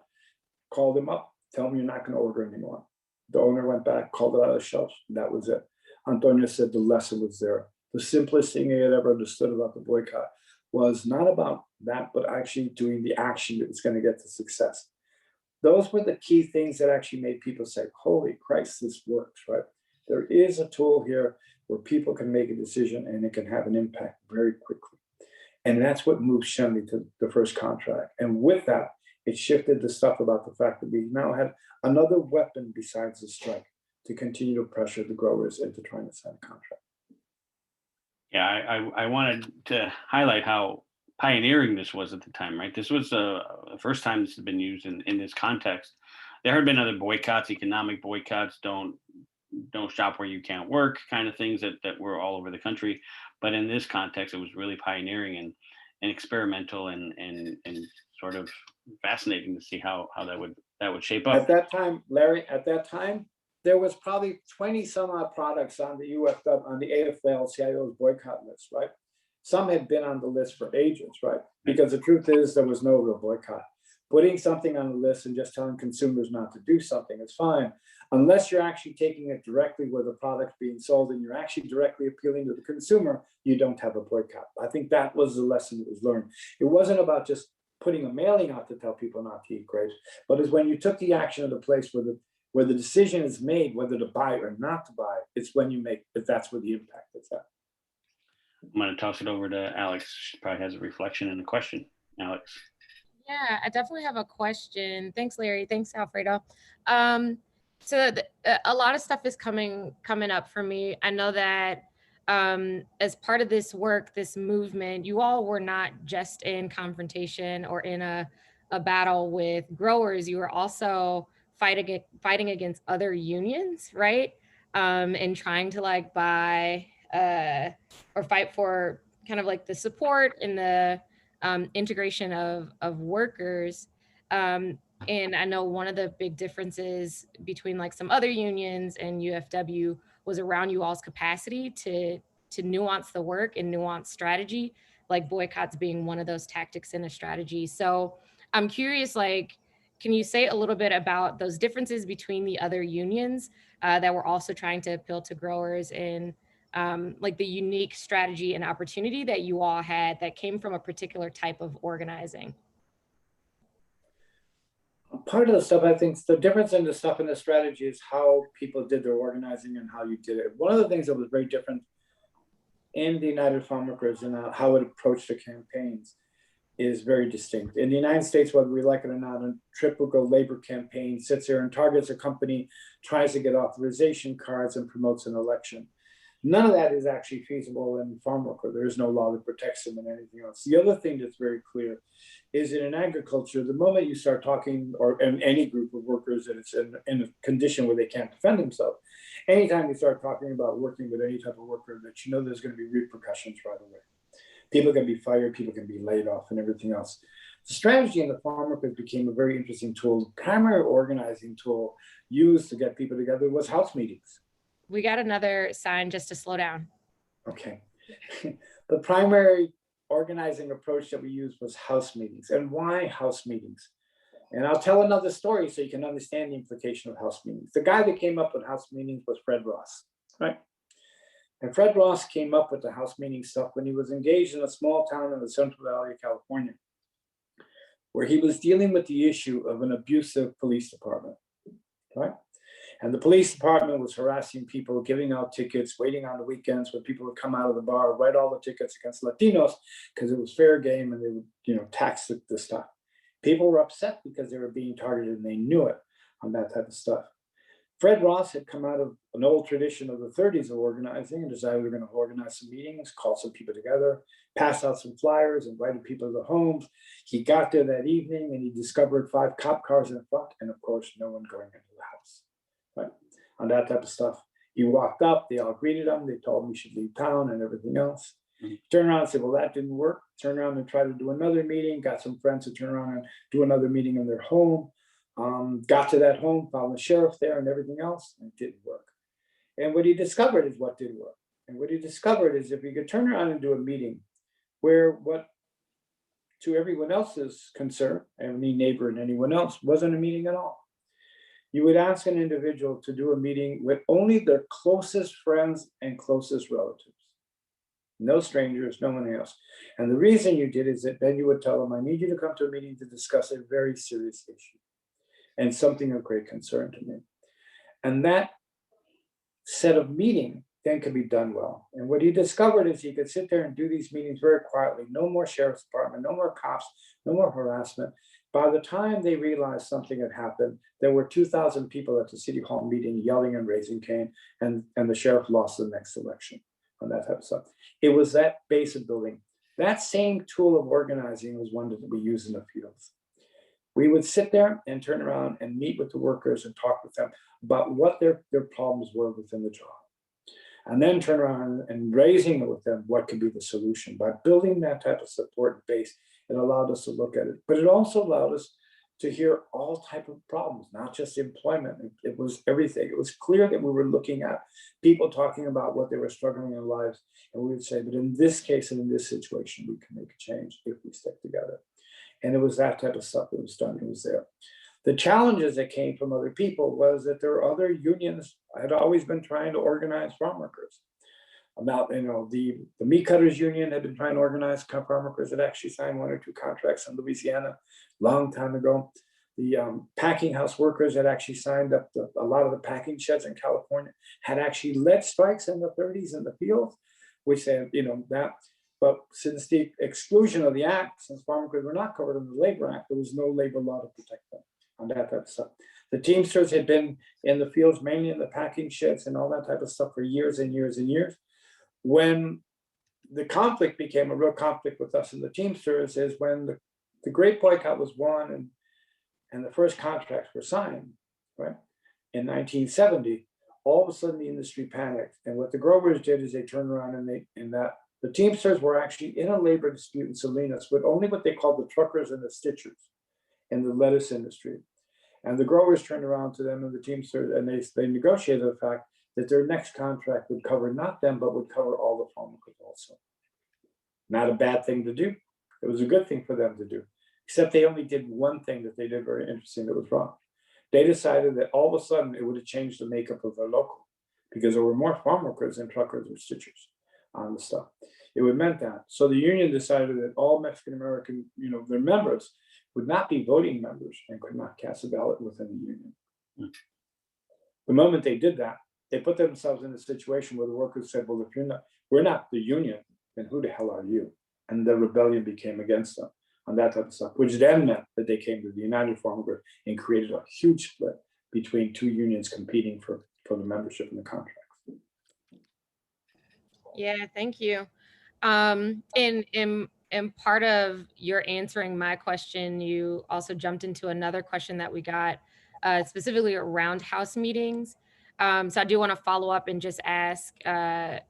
Call them up. Tell them you're not going to order anymore. The owner went back, called it out of the shelves. That was it. Antonio said the lesson was there. The simplest thing he had ever understood about the boycott was not about that, but actually doing the action that was going to get to success. Those were the key things that actually made people say, holy Christ, this works, right? There is a tool here where people can make a decision and it can have an impact very quickly. And that's what moved Shendy to the first contract. And with that, it shifted the stuff about the fact that we now had another weapon besides the strike to continue to pressure the growers into trying to sign a contract. Yeah, I wanted to highlight how pioneering this was at the time, right? This was the first time this had been used in this context. There had been other boycotts, economic boycotts, don't shop where you can't work, kind of things that were all over the country. But in this context, it was really pioneering and experimental and sort of fascinating to see how that would shape up. At that time, Larry, there was probably 20 some odd products on the on the AFL-CIO's boycott list, right? Some had been on the list for ages, right? Because the truth is there was no real boycott. Putting something on the list and just telling consumers not to do something is fine, unless you're actually taking it directly where the product's being sold and you're actually directly appealing to the consumer, you don't have a boycott. I think that was the lesson that was learned. It wasn't about just putting a mailing out to tell people not to eat grapes, but it's when you took the action of the place where the decision is made whether to buy or not to buy, it's when you make it, that's where the impact is at. I'm going to toss it over to Alex. She probably has a reflection and a question. Alex. Yeah, I definitely have a question. Thanks, Larry. Thanks, Alfredo. So a lot of stuff is coming up for me. I know that as part of this work, this movement, you all were not just in confrontation or in a battle with growers. You were also fighting against other unions, right? And trying to buy or fight for kind of like the support and the integration of workers. And I know one of the big differences between like some other unions and UFW was around you all's capacity to nuance the work and nuance strategy, like boycotts being one of those tactics in a strategy. So I'm curious, like, can you say a little bit about those differences between the other unions that were also trying to appeal to growers, and like the unique strategy and opportunity that you all had that came from a particular type of organizing? Part of the stuff, I think the difference in the stuff in the strategy is how people did their organizing and how you did it. One of the things that was very different in the United Farm Workers and how it approached the campaigns is very distinct. In the United States, whether we like it or not, a typical labor campaign sits there and targets a company, tries to get authorization cards and promotes an election. None of that is actually feasible in farm worker. There is no law that protects them and anything else. The other thing that's very clear is that in agriculture, the moment you start talking, or in any group of workers that it's in a condition where they can't defend themselves, anytime you start talking about working with any type of worker, that you know there's going to be repercussions right away. People can be fired, people can be laid off, and everything else. The strategy in the farm workers became a very interesting tool. The primary organizing tool used to get people together was house meetings. We got another sign just to slow down. Okay. The primary organizing approach that we used was house meetings. And why house meetings? And I'll tell another story so you can understand the implication of house meetings. The guy that came up with house meetings was Fred Ross, right? And Fred Ross came up with the house meeting stuff when he was engaged in a small town in the Central Valley of California, where he was dealing with the issue of an abusive police department, right? And the police department was harassing people, giving out tickets, waiting on the weekends when people would come out of the bar, write all the tickets against Latinos because it was fair game and they would, tax the stuff. People were upset because they were being targeted and they knew it on that type of stuff. Fred Ross had come out of an old tradition of the 30s of organizing and decided we were going to organize some meetings, call some people together, pass out some flyers, invited people to the homes. He got there that evening and he discovered 5 cop cars in front and of course, no one going into the house. Right? On that type of stuff. He walked up, they all greeted him, they told him he should leave town and everything else. He turned around and said, well, that didn't work. Turned around and tried to do another meeting, got some friends to turn around and do another meeting in their home. Got to that home, found the sheriff there and everything else, and it didn't work. And what he discovered is what did work. And what he discovered is if you could turn around and do a meeting where what to everyone else's concern, any neighbor and anyone else, wasn't a meeting at all. You would ask an individual to do a meeting with only their closest friends and closest relatives. No strangers, no one else. And the reason you did is that then you would tell them, I need you to come to a meeting to discuss a very serious issue and something of great concern to me. And that set of meeting then could be done well. And what he discovered is he could sit there and do these meetings very quietly. No more sheriff's department, no more cops, no more harassment. By the time they realized something had happened, there were 2,000 people at the city hall meeting yelling and raising Cain, and the sheriff lost the next election on that type of stuff. It was that base of building. That same tool of organizing was one that we use in the fields. We would sit there and turn around and meet with the workers and talk with them about what their problems were within the job. And then turn around and raising it with them, what could be the solution. By building that type of support base, it allowed us to look at it. But it also allowed us to hear all type of problems, not just employment. It was everything. It was clear that we were looking at people talking about what they were struggling in lives. And we would say, but in this case and in this situation, we can make a change if we stick together. And it was that type of stuff that was done. It was there. The challenges that came from other people was that there are other unions. I had always been trying to organize farm workers. About, the meat cutters union had been trying to organize farm workers that actually signed 1 or 2 contracts in Louisiana long time ago. The packing house workers had actually signed up a lot of the packing sheds in California, had actually led strikes in the 30s in the field, which they, that. But since the exclusion of the act, since farm workers were not covered in the Labor Act, there was no labor law to protect them on that type of stuff. The Teamsters had been in the fields, mainly in the packing sheds and all that type of stuff for years and years and years. When the conflict became a real conflict with us and the Teamsters is when the Grape boycott was won and the first contracts were signed, right, in 1970. All of a sudden the industry panicked. And what the growers did is they turned around and the Teamsters were actually in a labor dispute in Salinas with only what they called the truckers and the stitchers in the lettuce industry. And the growers turned around to them and the Teamsters, and they negotiated the fact that their next contract would cover not them, but would cover all the farm workers also. Not a bad thing to do. It was a good thing for them to do, except they only did one thing that they did very interesting that was wrong. They decided that all of a sudden it would have changed the makeup of their local because there were more farm workers than truckers or stitchers on the stuff. It would meant that. So the union decided that all Mexican-American, their members would not be voting members and could not cast a ballot within the union. The moment they did that, they put themselves in a situation where the workers said, well, if we're not the union, then who the hell are you? And the rebellion became against them on that type of stuff, which then meant that they came to the United Farm Group and created a huge split between two unions competing for the membership in the contracts. Yeah, thank you. In part of your answering my question, you also jumped into another question that we got specifically around house meetings. So I do want to follow up and just ask, can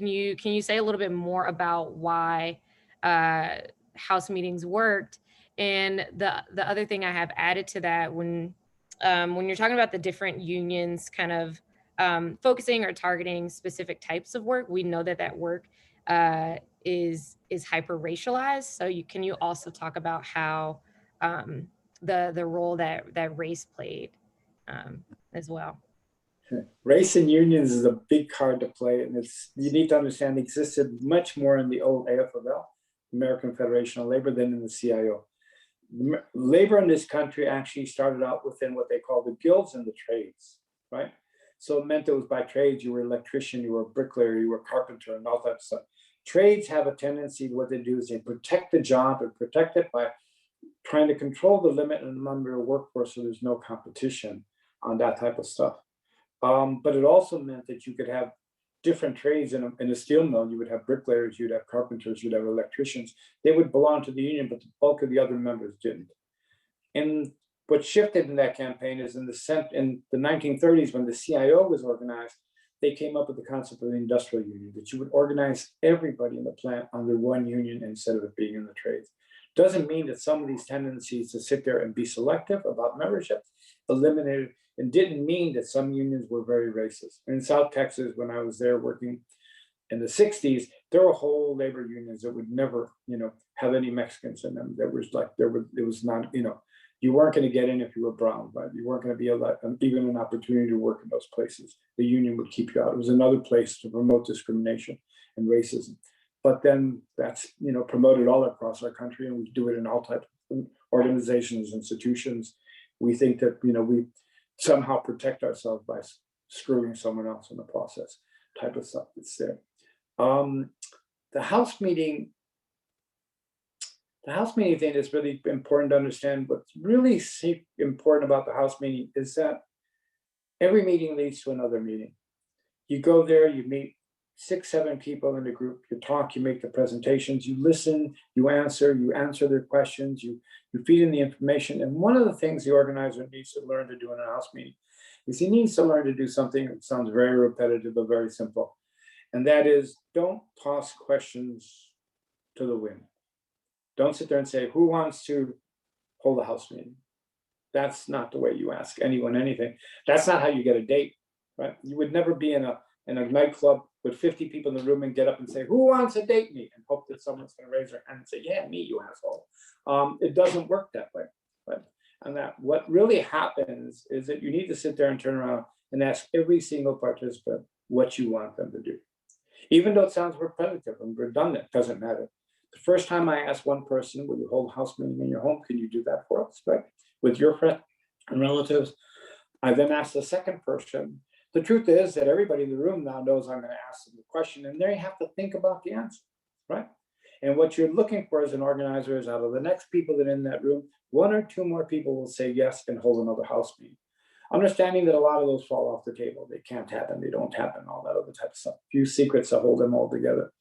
you say a little bit more about why house meetings worked? And the other thing I have added to that, when you're talking about the different unions kind of focusing or targeting specific types of work, we know that work is hyper racialized. So can you also talk about how the role that race played as well? Race in unions is a big card to play, and you need to understand it existed much more in the old AFL, American Federation of Labor, than in the CIO. Labor in this country actually started out within what they call the guilds and the trades, right? So it meant it was by trades. You were an electrician, you were a bricklayer, you were a carpenter, and all that stuff. Trades have a tendency, what they do is they protect the job and protect it by trying to control the limit and the number of workforce so there's no competition on that type of stuff. But it also meant that you could have different trades in a steel mill. You would have bricklayers, you'd have carpenters, you'd have electricians. They would belong to the union, but the bulk of the other members didn't. And what shifted in that campaign is in the 1930s, when the CIO was organized, they came up with the concept of the industrial union, that you would organize everybody in the plant under one union instead of it being in the trades. Doesn't mean that some of these tendencies to sit there and be selective about membership eliminated, and didn't mean that some unions were very racist. In South Texas, when I was there working in the 60s, there were whole labor unions that would never, have any Mexicans in them. It was not, you weren't going to get in if you were brown, right? You weren't going to be even an opportunity to work in those places. The union would keep you out. It was another place to promote discrimination and racism. But then that's, promoted all across our country, and we do it in all types of organizations, institutions. We think that, we somehow protect ourselves by screwing someone else in the process, type of stuff that's there. The house meeting thing is really important to understand. What's really important about the house meeting is that every meeting leads to another meeting. You go there, you meet 6, 7 people in the group, you talk, you make the presentations, you listen, you answer their questions, you feed in the information. And one of the things the organizer needs to learn to do in a house meeting is he needs to learn to do something that sounds very repetitive but very simple. And that is, don't toss questions to the wind. Don't sit there and say, who wants to hold a house meeting? That's not the way you ask anyone anything. That's not how you get a date, right? You would never be in a nightclub with 50 people in the room and get up and say, who wants to date me? And hope that someone's going to raise their hand and say, yeah, me, you asshole. It doesn't work that way, right? And that what really happens is that you need to sit there and turn around and ask every single participant what you want them to do. Even though it sounds repetitive and redundant, doesn't matter. The first time I asked one person, will you hold a house meeting in your home? Can you do that for us, right? With your friends and relatives. I then asked the second person. The truth is that everybody in the room now knows I'm going to ask them the question, and they have to think about the answer, right? And what you're looking for as an organizer is, out of the next people that are in that room, 1 or 2 more people will say yes and hold another house meeting. Understanding that a lot of those fall off the table. They can't happen, they don't happen, all that other type of stuff. Few secrets to hold them all together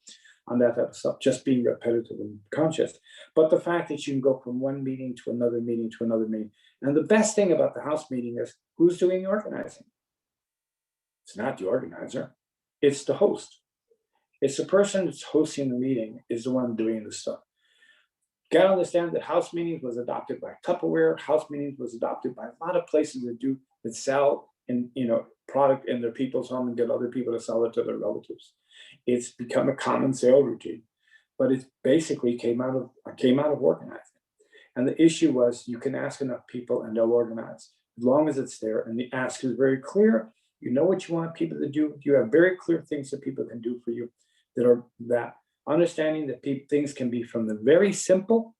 on that type of stuff, just being repetitive and conscious. But the fact that you can go from one meeting to another meeting to another meeting. And the best thing about the house meeting is, who's doing the organizing? It's not the organizer, it's the host. It's the person that's hosting the meeting is the one doing the stuff. Got to understand that house meetings was adopted by Tupperware. House meetings was adopted by a lot of places that sell in product in their people's home and get other people to sell it to their relatives. It's become a common sale routine, but it basically came out of organizing. And the issue was you can ask enough people and they'll organize as long as it's there. And the ask is very clear. You know what you want people to do. You have very clear things that people can do for you that understanding that things can be from the very simple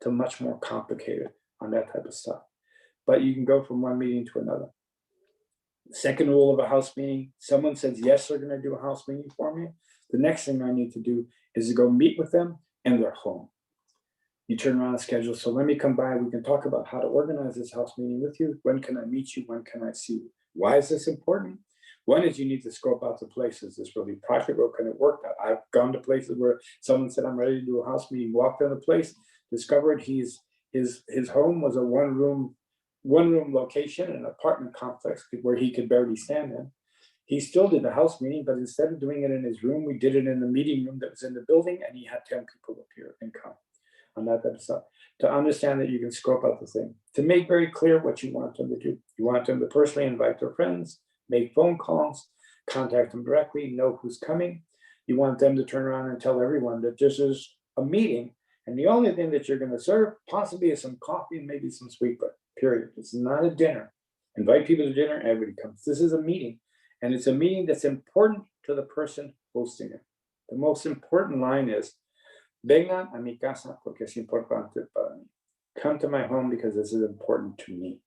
to much more complicated on that type of stuff. But you can go from one meeting to another. Second rule of a house meeting, someone says, yes, they're going to do a house meeting for me. The next thing I need to do is to go meet with them in their home. You turn around the schedule. So let me come by. We can talk about how to organize this house meeting with you. When can I meet you? When can I see you? Why is this important? One is you need to scope out the places. It's really practical. Can it work? I've gone to places where someone said, I'm ready to do a house meeting, walked in the place, discovered his home was a one room location in an apartment complex where he could barely stand in. He still did the house meeting, but instead of doing it in his room, we did it in the meeting room that was in the building, and he had 10 people appear and come on that type of stuff. To understand that you can scope out the thing, to make very clear what you want them to do. You want them to personally invite their friends, make phone calls, contact them directly, know who's coming. You want them to turn around and tell everyone that this is a meeting, and the only thing that you're going to serve possibly is some coffee and maybe some sweetbread, period. It's not a dinner. Invite people to dinner, everybody comes. This is a meeting, and it's a meeting that's important to the person hosting it. The most important line is, vengan a mi casa porque es importante para mí. Come to my home because this is important to me.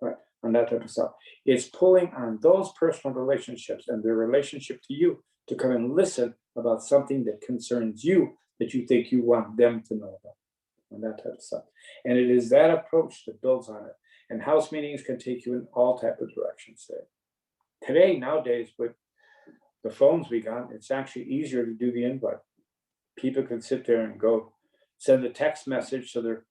Right? On that type of stuff. It's pulling on those personal relationships and their relationship to you to come and listen about something that concerns you that you think you want them to know about. On that type of stuff. And it is that approach that builds on it. And house meetings can take you in all type of directions there. Today, nowadays, with the phones we got, it's actually easier to do the invite. People can sit there and go send a text message to their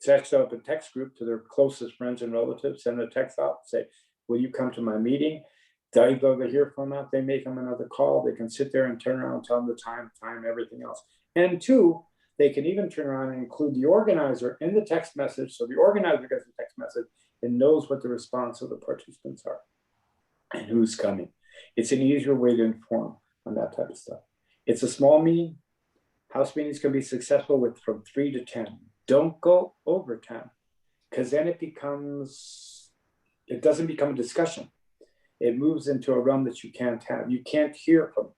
text up a text group to their closest friends and relatives, send a text out, say, will you come to my meeting? They'll hear from that. They make them another call. They can sit there and turn around and tell them the time, everything else. And two, they can even turn around and include the organizer in the text message. So the organizer gets the text message and knows what the response of the participants are and who's coming. It's an easier way to inform on that type of stuff. It's a small meeting. House meetings can be successful with from 3 to 10. Don't go over 10, because then it doesn't become a discussion. It moves into a realm that you can't have. You can't hear from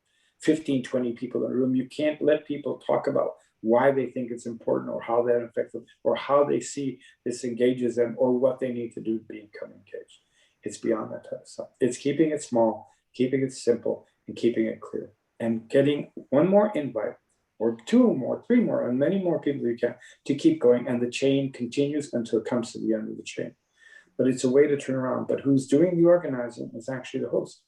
15, 20 people in a room. You can't let people talk about why they think it's important or how that affects them or how they see this engages them or what they need to do to become engaged. It's beyond that type of stuff. It's keeping it small, keeping it simple, and keeping it clear. And getting one more invite or 2 more, 3 more, and many more people you can to keep going. And the chain continues until it comes to the end of the chain. But it's a way to turn around. But who's doing the organizing is actually the host.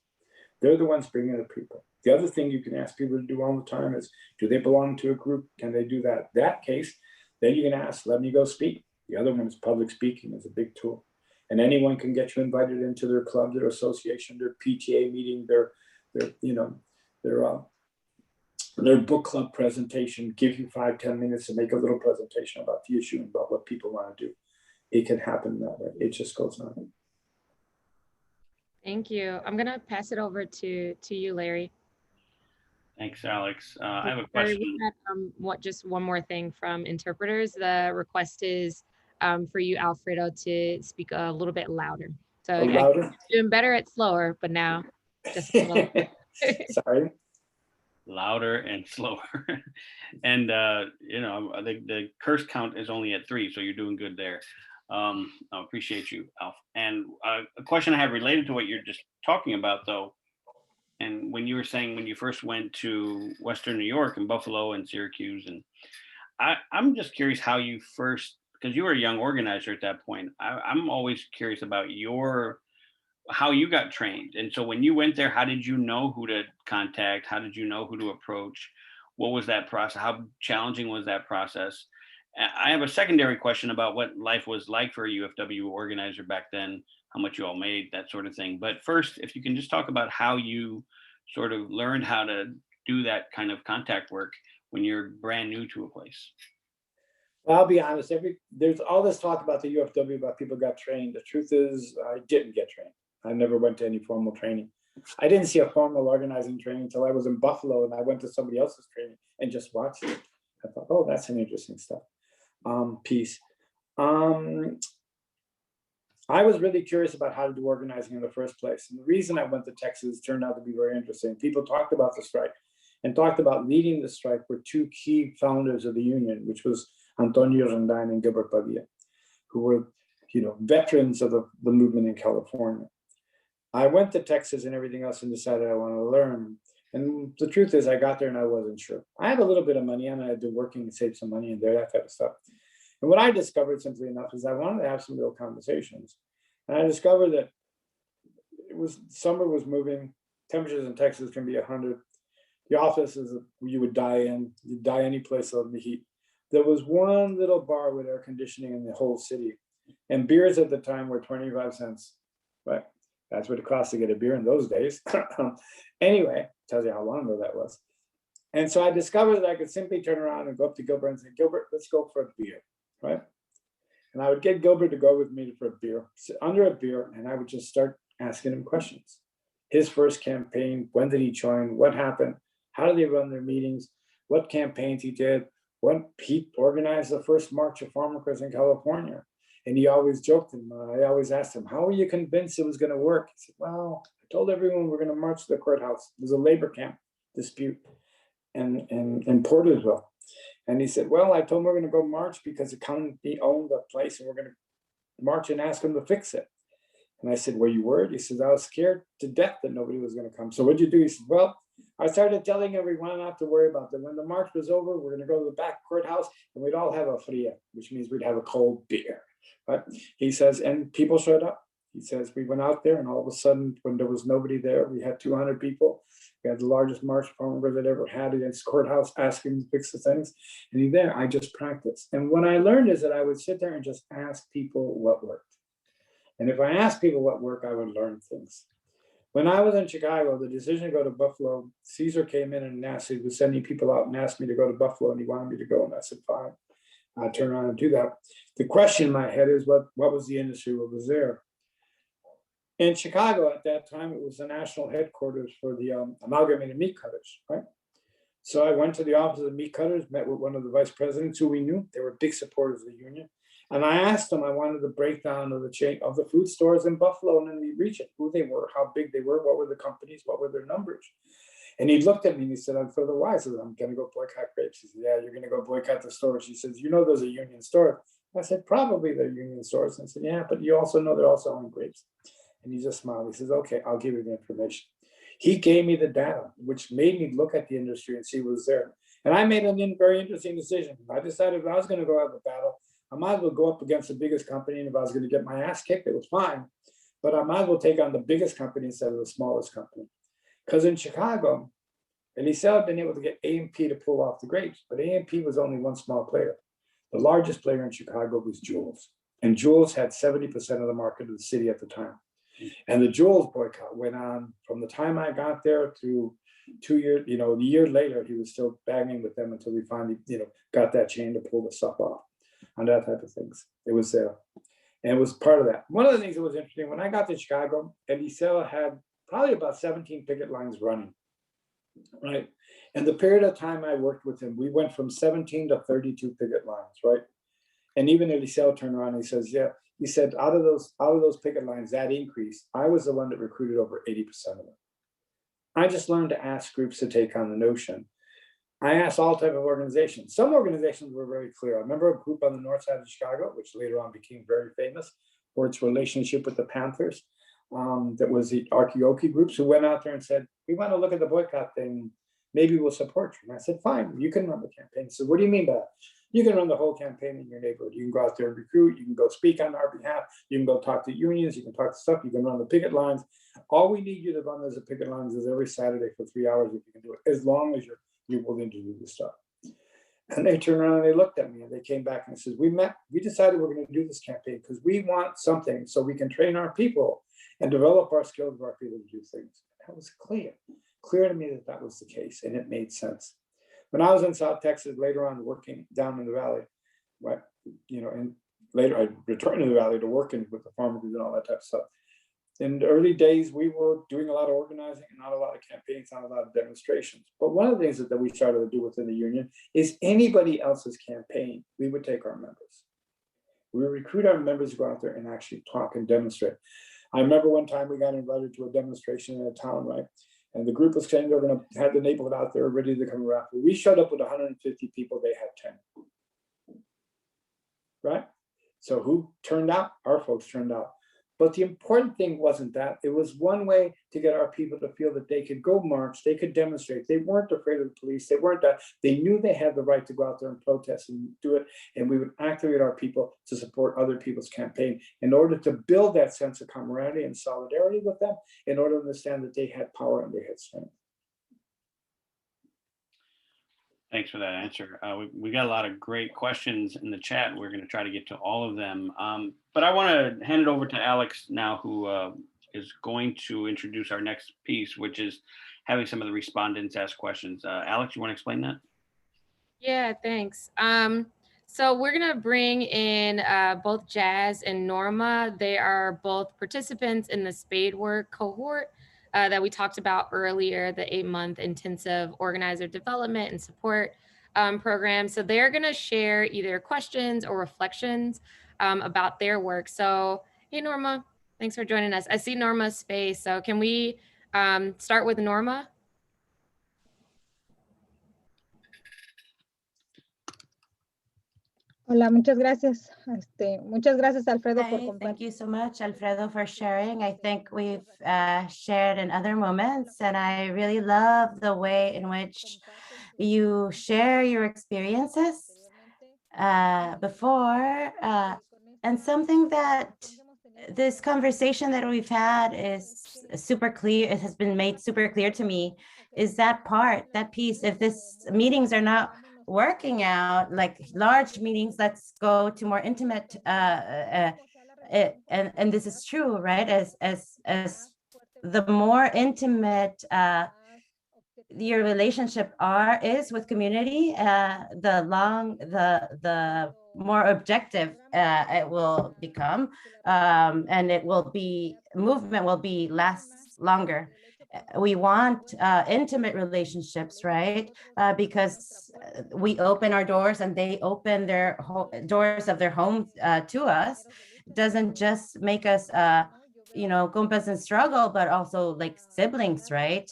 They're the ones bringing the people. The other thing you can ask people to do all the time is, do they belong to a group? Can they do that? That case, then you can ask, let me go speak. The other one is public speaking is a big tool. And anyone can get you invited into their club, their association, their PTA meeting, their book club presentation, give you 5-10 minutes to make a little presentation about the issue and about what people want to do. It can happen that way. It just goes on. Thank you. I'm going to pass it over to you, Larry. Thanks, Alex. I have a Larry, question. we had just one more thing from interpreters. The request is for you, Alfredo, to speak a little bit louder. So louder? I'm doing better at slower, but now just a little. Sorry. Louder and slower. And I think the curse count is only at 3, so you're doing good there. I appreciate you, Alf. And a question I have related to what you're just talking about, though, and when you were saying when you first went to Western New York and Buffalo and Syracuse, and I'm just curious how you first, because you were a young organizer at that point. I'm always curious about how you got trained. And so when you went there, how did you know who to contact? How did you know who to approach? What was that process? How challenging was that process? I have a secondary question about what life was like for a UFW organizer back then. how much you all made, that sort of thing. But first, if you can just talk about how you sort of learned how to do that kind of contact work when you're brand new to a place. Well, I'll be honest, there's all this talk about the UFW about people got trained. The truth is I didn't get trained. I never went to any formal training. I didn't see a formal organizing training until I was in Buffalo and I went to somebody else's training and just watched it. I thought, oh, that's an interesting piece. I was really curious about how to do organizing in the first place. And the reason I went to Texas turned out to be very interesting. People talked about the strike and talked about leading the strike were two key founders of the union, which was Antonio Rendine and Gilbert Padilla, who were, veterans of the movement in California. I went to Texas and everything else and decided I wanted to learn. And the truth is I got there and I wasn't sure. I had a little bit of money and I had been working to save some money and there, that type of stuff. And what I discovered, simply enough, is I wanted to have some real conversations. And I discovered that summer was moving, temperatures in Texas can be 100. The office is you would die in, you'd die any place in the heat. There was one little bar with air conditioning in the whole city. And beers at the time were 25 cents, right? That's what it cost to get a beer in those days. Anyway, tells you how long ago that was. And so I discovered that I could simply turn around and go up to Gilbert and say, Gilbert, let's go for a beer, right? And I would get Gilbert to go with me for a beer, sit under a beer, and I would just start asking him questions. His first campaign, when did he join? What happened? How did they run their meetings? What campaigns he did? When he organized the first March of Farm Workers in California. And he always joked, and I always asked him, how were you convinced it was going to work? He said, well, I told everyone we're going to march to the courthouse. There's a labor camp dispute in Portersville. And he said, well, I told him we're going to go march because the county owned the place and we're going to march and ask them to fix it. And I said, were you worried? He says, I was scared to death that nobody was going to come. So what'd you do? He said, well, I started telling everyone not to worry about it. When the march was over, we're going to go to the back courthouse and we'd all have a fria, which means we'd have a cold beer. But he says, and people showed up. He says, we went out there and all of a sudden, when there was nobody there, we had 200 people. We had the largest march program that ever had against the courthouse, asking to fix the things. And there, I just practiced. And what I learned is that I would sit there and just ask people what worked. And if I asked people what worked, I would learn things. When I was in Chicago, the decision to go to Buffalo, Caesar came in and asked, he was sending people out and asked me to go to Buffalo and he wanted me to go. And I said, fine, I'll turn around and do that. The question in my head is what was the industry, what was there? In Chicago at that time, it was the national headquarters for the amalgamated meat cutters, right? So I went to the office of the meat cutters, met with one of the vice presidents who we knew. They were big supporters of the union. And I asked them, I wanted the breakdown of the chain of the food stores in Buffalo and in the region, who they were, how big they were, what were the companies, what were their numbers. And he looked at me and he said, Alfredo, why? I said, I'm going to go boycott grapes. He said, yeah, you're going to go boycott the stores. He says, you know, those are union stores. I said, probably they're union stores. And I said, yeah, but you also know they're also selling grapes. And he just smiled. He says, okay, I'll give you the information. He gave me the data, which made me look at the industry and see what was there. And I made a very interesting decision. I decided if I was going to go have a battle, I might as well go up against the biggest company. And if I was going to get my ass kicked, it was fine. But I might as well take on the biggest company instead of the smallest company. Because in Chicago, Eliseo had been able to get A&P to pull off the grapes, but A&P was only one small player. The largest player in Chicago was Jules. And Jules had 70% of the market of the city at the time. And the Jules boycott went on from the time I got there through 2 years, the year later, he was still banging with them until we finally, got that chain to pull the stuff off on that type of things. It was there. And it was part of that. One of the things that was interesting, when I got to Chicago, Eliseo had probably about 17 picket lines running, right? And the period of time I worked with him, we went from 17 to 32 picket lines, right? And even Eliseo turned around and he says, yeah, he said, out of those picket lines, that increase, I was the one that recruited over 80% of them. I just learned to ask groups to take on the notion. I asked all type of organizations. Some organizations were very clear. I remember a group on the north side of Chicago, which later on became very famous for its relationship with the Panthers. That was the Archeoke groups who went out there and said, we want to look at the boycott thing. Maybe we'll support you. And I said, fine, you can run the campaign. So what do you mean by that? You can run the whole campaign in your neighborhood. You can go out there and recruit. You can go speak on our behalf. You can go talk to unions. You can talk to stuff. You can run the picket lines. All we need you to run as a picket lines is every Saturday for 3 hours if you can do it, as long as you're willing to do the stuff. And they turned around and they looked at me and they came back and said, we decided we're going to do this campaign because we want something so we can train our people and develop our skills of our people to do things. That was clear to me that that was the case, and it made sense. When I was in South Texas later on working down in the valley, and later I returned to the valley to working with the farmers and all that type of stuff. In the early days, we were doing a lot of organizing and not a lot of campaigns, not a lot of demonstrations. But one of the things that we started to do within the union is anybody else's campaign, we would take our members. We would recruit our members to go out there and actually talk and demonstrate. I remember one time we got invited to a demonstration in a town, right? And the group was saying they're going to have the neighborhood out there ready to come around. We showed up with 150 people, they had 10. Right? So who turned out? Our folks turned out. But the important thing wasn't that. It was one way to get our people to feel that they could go march, they could demonstrate. They weren't afraid of the police. They weren't that. They knew they had the right to go out there and protest and do it. And we would activate our people to support other people's campaign in order to build that sense of camaraderie and solidarity with them, in order to understand that they had power and they had strength. Thanks for that answer. We got a lot of great questions in the chat. We're going to try to get to all of them. But I want to hand it over to Alex now, who is going to introduce our next piece, which is having some of the respondents ask questions. Alex, you want to explain that? Yeah, thanks. So we're going to bring in both Jazz and Norma. They are both participants in the Spadework cohort that we talked about earlier, the 8-month intensive organizer development and support program. So they're going to share either questions or reflections about their work. So, hey, Norma, thanks for joining us. I see Norma's face. So can we start with Norma? Hola, muchas gracias. Muchas gracias, Alfredo, por compartir. Thank you so much, Alfredo, for sharing. I think we've shared in other moments, and I really love the way in which you share your experiences before. And something that this conversation that we've had is super clear, it has been made super clear to me, is that part, that piece. If these meetings are not working out, like large meetings, let's go to more intimate, and this is true, right? As the more intimate your relationship is with community, the more objective it will become, and movement will last longer. We want intimate relationships, right? Because we open our doors and they open their doors of their home to us. It doesn't just make us, compas and struggle, but also like siblings, right?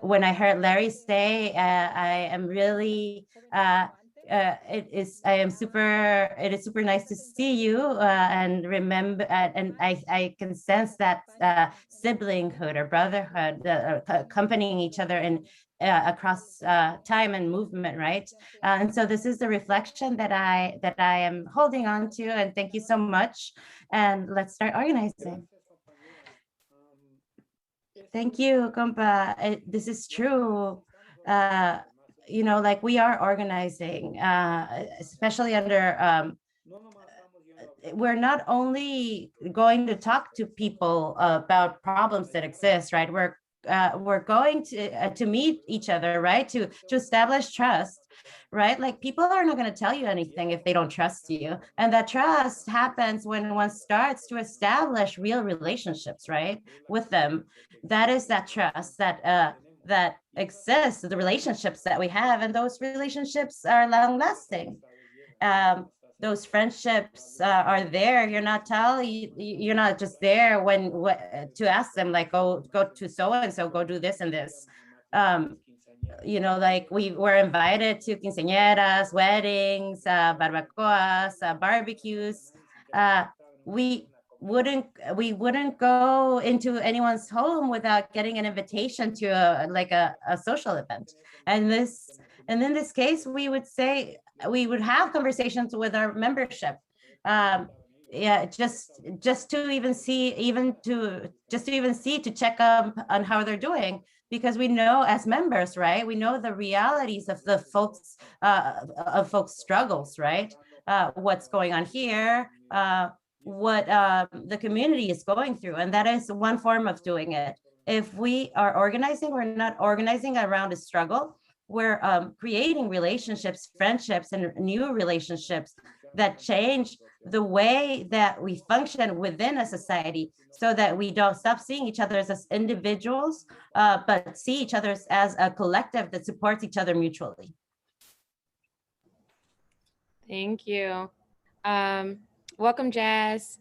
When I heard Larry say, I am really, it is super nice to see you and remember, and I can sense that siblinghood or brotherhood accompanying each other and across time and movement, right? And so this is the reflection that I am holding on to, and thank you so much. And let's start organizing. Thank you, compa. This is true. Like we are organizing, especially under, we're not only going to talk to people about problems that exist, right? We're going to meet each other, right? To establish trust, right? Like people are not going to tell you anything if they don't trust you. And that trust happens when one starts to establish real relationships, right? With them. That is that trust that exists, the relationships that we have, and those relationships are long lasting. Those friendships are there. You're not just there to ask them like, go to so-and-so, go do this and this. Like we were invited to quinceañeras, weddings, barbacoas, barbecues. We wouldn't go into anyone's home without getting an invitation to a social event. And in this case, we would have conversations with our membership. yeah, just to even see, to check up on how they're doing, because we know as members, right, we know the realities of the folks struggles, right, what's going on here, what the community is going through, and that is one form of doing it. If we are organizing, we're not organizing around a struggle, we're creating relationships, friendships, and new relationships that change the way that we function within a society, so that we don't stop seeing each other as individuals, but see each other as a collective that supports each other mutually. Thank you. Welcome, Jazz.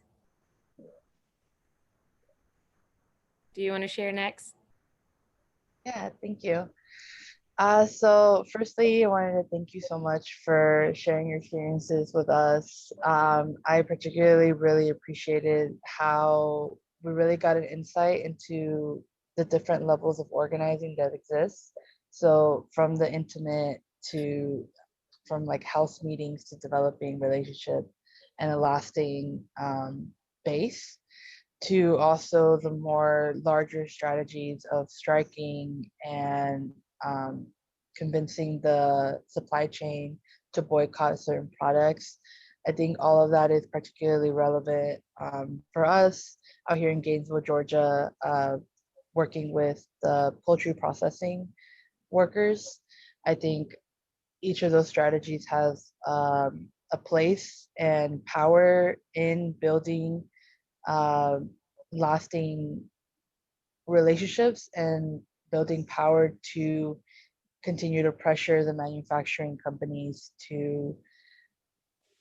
Do you want to share next? Yeah, thank you. So firstly, I wanted to thank you so much for sharing your experiences with us. I particularly really appreciated how we really got an insight into the different levels of organizing that exists. So from the intimate to from like house meetings to developing relationship and a lasting base, to also the more larger strategies of striking and convincing the supply chain to boycott certain products. I think all of that is particularly relevant for us out here in Gainesville, Georgia, working with the poultry processing workers. I think each of those strategies has a place and power in building lasting relationships and building power to continue to pressure the manufacturing companies to,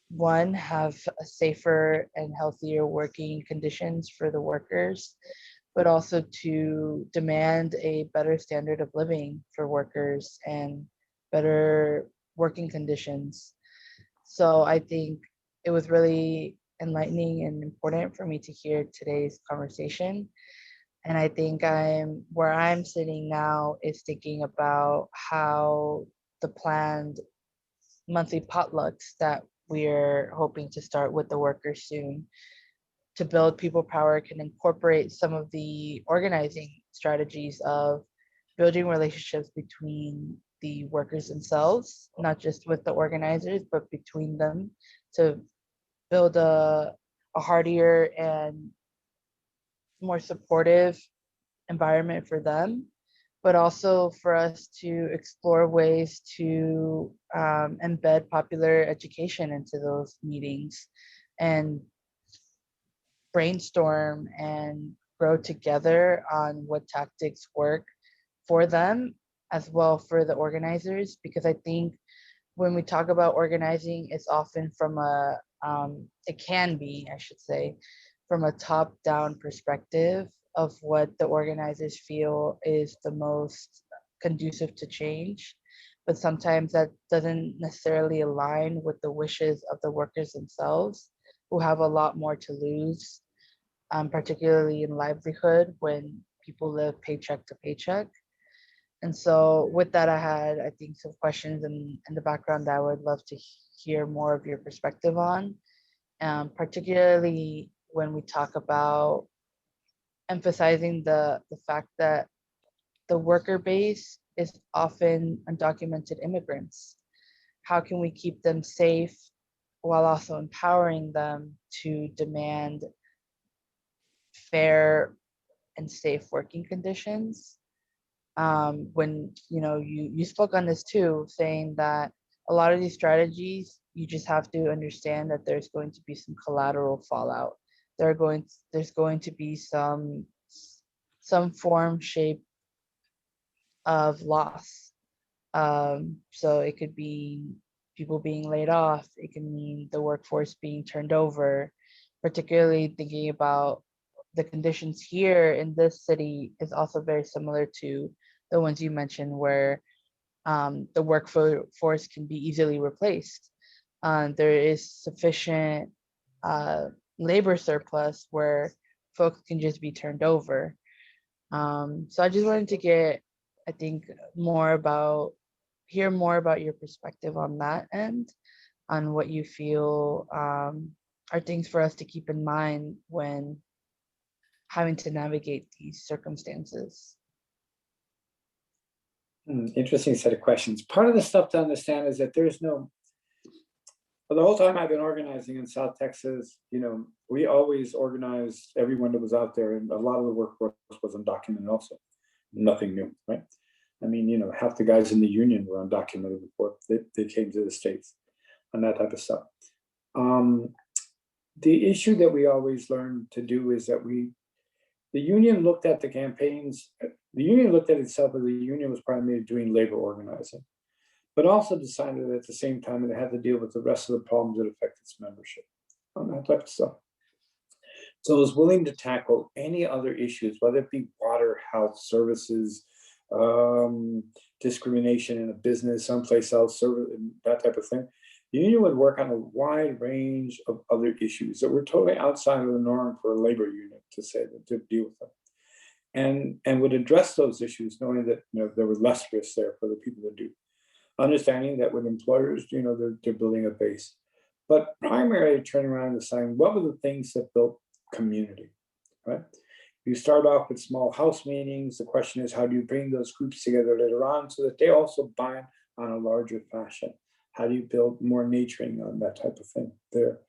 one, have a safer and healthier working conditions for the workers, but also to demand a better standard of living for workers and better working conditions. So I think it was really enlightening and important for me to hear today's conversation. And I think where I'm sitting now is thinking about how the planned monthly potlucks that we're hoping to start with the workers soon to build people power can incorporate some of the organizing strategies of building relationships between the workers themselves, not just with the organizers, but between them, to build a heartier and more supportive environment for them, but also for us to explore ways to embed popular education into those meetings and brainstorm and grow together on what tactics work for them as well for the organizers. Because I think when we talk about organizing, it's often from it can be, I should say, from a top-down perspective of what the organizers feel is the most conducive to change. But sometimes that doesn't necessarily align with the wishes of the workers themselves, who have a lot more to lose, particularly in livelihood when people live paycheck to paycheck. And so with that, I had, I think, some questions in the background that I would love to hear more of your perspective on, particularly when we talk about emphasizing the fact that the worker base is often undocumented immigrants. How can we keep them safe while also empowering them to demand fair and safe working conditions? When you spoke on this too, saying that a lot of these strategies, you just have to understand that there's going to be some collateral fallout. There's going to be some form, shape of loss. So it could be people being laid off. It can mean the workforce being turned over. Particularly thinking about the conditions here in this city is also very similar to the ones you mentioned, where the workforce can be easily replaced. There is sufficient labor surplus where folks can just be turned over. So I just wanted to get, I think, hear more about your perspective on that end, on what you feel are things for us to keep in mind when having to navigate these circumstances? Interesting set of questions. Part of the stuff to understand is that there's no, well, the whole time I've been organizing in South Texas, we always organized everyone that was out there, and a lot of the workforce was undocumented also. Nothing new, right? I mean, half the guys in the union were undocumented before they came to the States and that type of stuff. The issue that we always learned to do is that the union looked at the campaigns, the union looked at itself as the union was primarily doing labor organizing, but also decided at the same time that it had to deal with the rest of the problems that affect its membership, on that type of stuff. So it was willing to tackle any other issues, whether it be water, health, services, discrimination in a business, someplace else, service, that type of thing. The union would work on a wide range of other issues that were totally outside of the norm for a labor unit to deal with them, and would address those issues, knowing that there was less risk there for the people to do. Understanding that with employers, they're building a base, but primarily turning around and deciding what were the things that built community, right? You start off with small house meetings. The question is, how do you bring those groups together later on so that they also bind on a larger fashion? How do you build more nurturing on that type of thing there?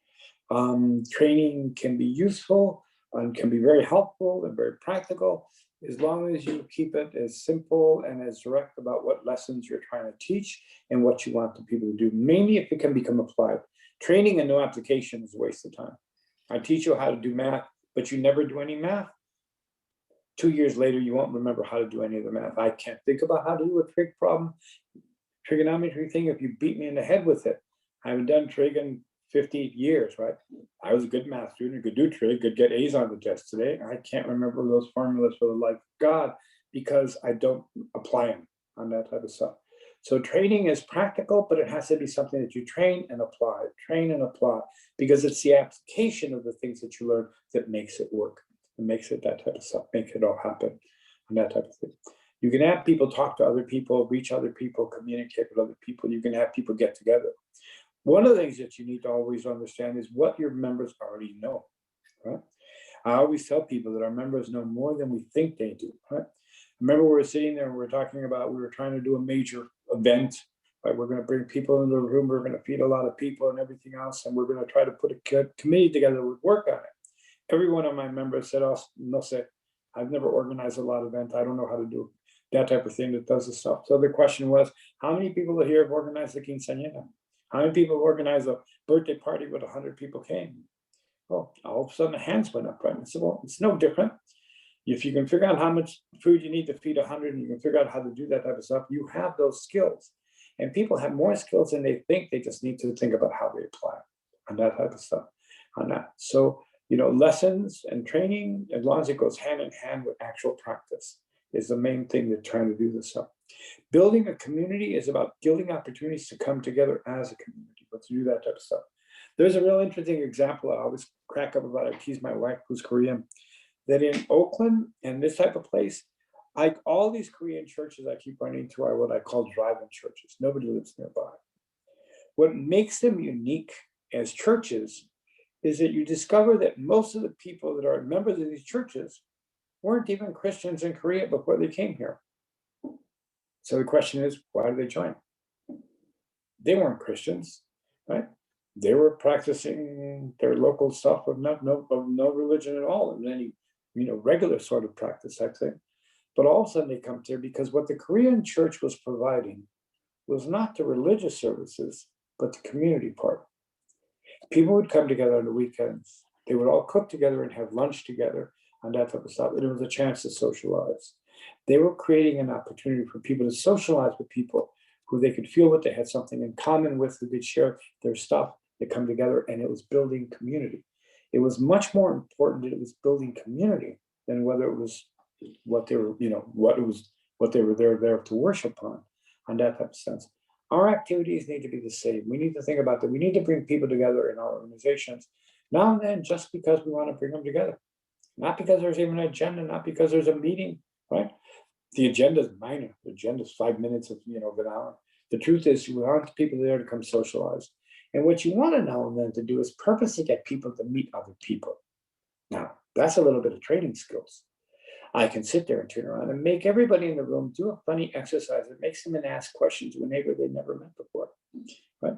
Training can be useful and can be very helpful and very practical, as long as you keep it as simple and as direct about what lessons you're trying to teach and what you want the people to do, mainly if it can become applied. Training and no application is a waste of time. I teach you how to do math, but you never do any math. 2 years later, you won't remember how to do any of the math. I can't think about how to do a trig problem, trigonometry thing, if you beat me in the head with it. I haven't done trig in 50 years, right? I was a good math student, could do trig, could get A's on the test today. I can't remember those formulas for the life of God because I don't apply them on that type of stuff. So training is practical, but it has to be something that you train and apply, because it's the application of the things that you learn that makes it work, and makes it that type of stuff, make it all happen, and that type of thing. You can have people talk to other people, reach other people, communicate with other people. You can have people get together. One of the things that you need to always understand is what your members already know, right? I always tell people that our members know more than we think they do, right? Remember, we were sitting there and we were talking about, we were trying to do a major event, right? We're going to bring people into the room, we're going to feed a lot of people and everything else, and we're going to try to put a committee together that would work on it. Every one of my members said, "Oh, no sé, I've never organized a lot of events. I don't know how to do that type of thing that does this stuff." So the question was, how many people here have organized the quinceañera? How many people have organized a birthday party with 100 people came? Well, all of a sudden the hands went up, right? I said, well, it's no different. If you can figure out how much food you need to feed 100 and you can figure out how to do that type of stuff, you have those skills. And people have more skills than they think. They just need to think about how they apply and that type of stuff on that. So, lessons and training, as long as it goes hand in hand with actual practice, is the main thing they're trying to do this stuff. Building a community is about giving opportunities to come together as a community, but to do that type of stuff. There's a real interesting example I always crack up about. I tease my wife, who's Korean, that in Oakland and this type of place, all these Korean churches I keep running into are what I call drive-in churches. Nobody lives nearby. What makes them unique as churches is that you discover that most of the people that are members of these churches weren't even Christians in Korea before they came here. So the question is, why did they join? They weren't Christians, right? They were practicing their local stuff of no religion at all, and any regular sort of practice type thing. But all of a sudden they come here because what the Korean church was providing was not the religious services, but the community part. People would come together on the weekends. They would all cook together and have lunch together and that type of stuff. And it was a chance to socialize. They were creating an opportunity for people to socialize with people who they could feel that they had something in common with, who they'd share their stuff, they come together, and it was building community. It was much more important that it was building community than whether it was what they were, what they were there to worship on that type of sense. Our activities need to be the same. We need to think about that. We need to bring people together in our organizations now and then, just because we want to bring them together, not because there's even an agenda, not because there's a meeting, right? The agenda is minor. The agenda is 5 minutes of an hour. The truth is, we want people there to come socialize. And what you want to know then to do is purposely get people to meet other people. Now, that's a little bit of training skills. I can sit there and turn around and make everybody in the room do a funny exercise that makes them ask questions to a neighbor they never met before, right?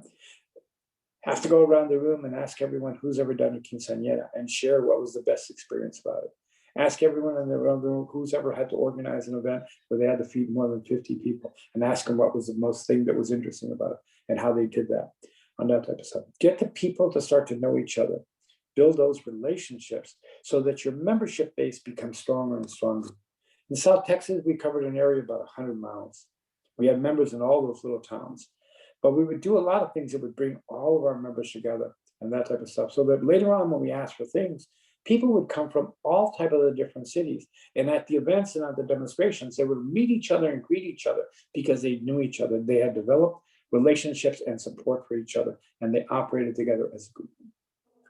Have to go around the room and ask everyone who's ever done a quinceañera and share what was the best experience about it. Ask everyone in the room who's ever had to organize an event where they had to feed more than 50 people, and ask them what was the most thing that was interesting about it and how they did that, on that type of stuff. Get the people to start to know each other. Build those relationships so that your membership base becomes stronger and stronger. In South Texas, we covered an area about 100 miles. We had members in all those little towns, but we would do a lot of things that would bring all of our members together and that type of stuff. So that later on, when we asked for things, people would come from all type of the different cities. And at the events and at the demonstrations, they would meet each other and greet each other because they knew each other. They had developed relationships and support for each other, and they operated together as a group.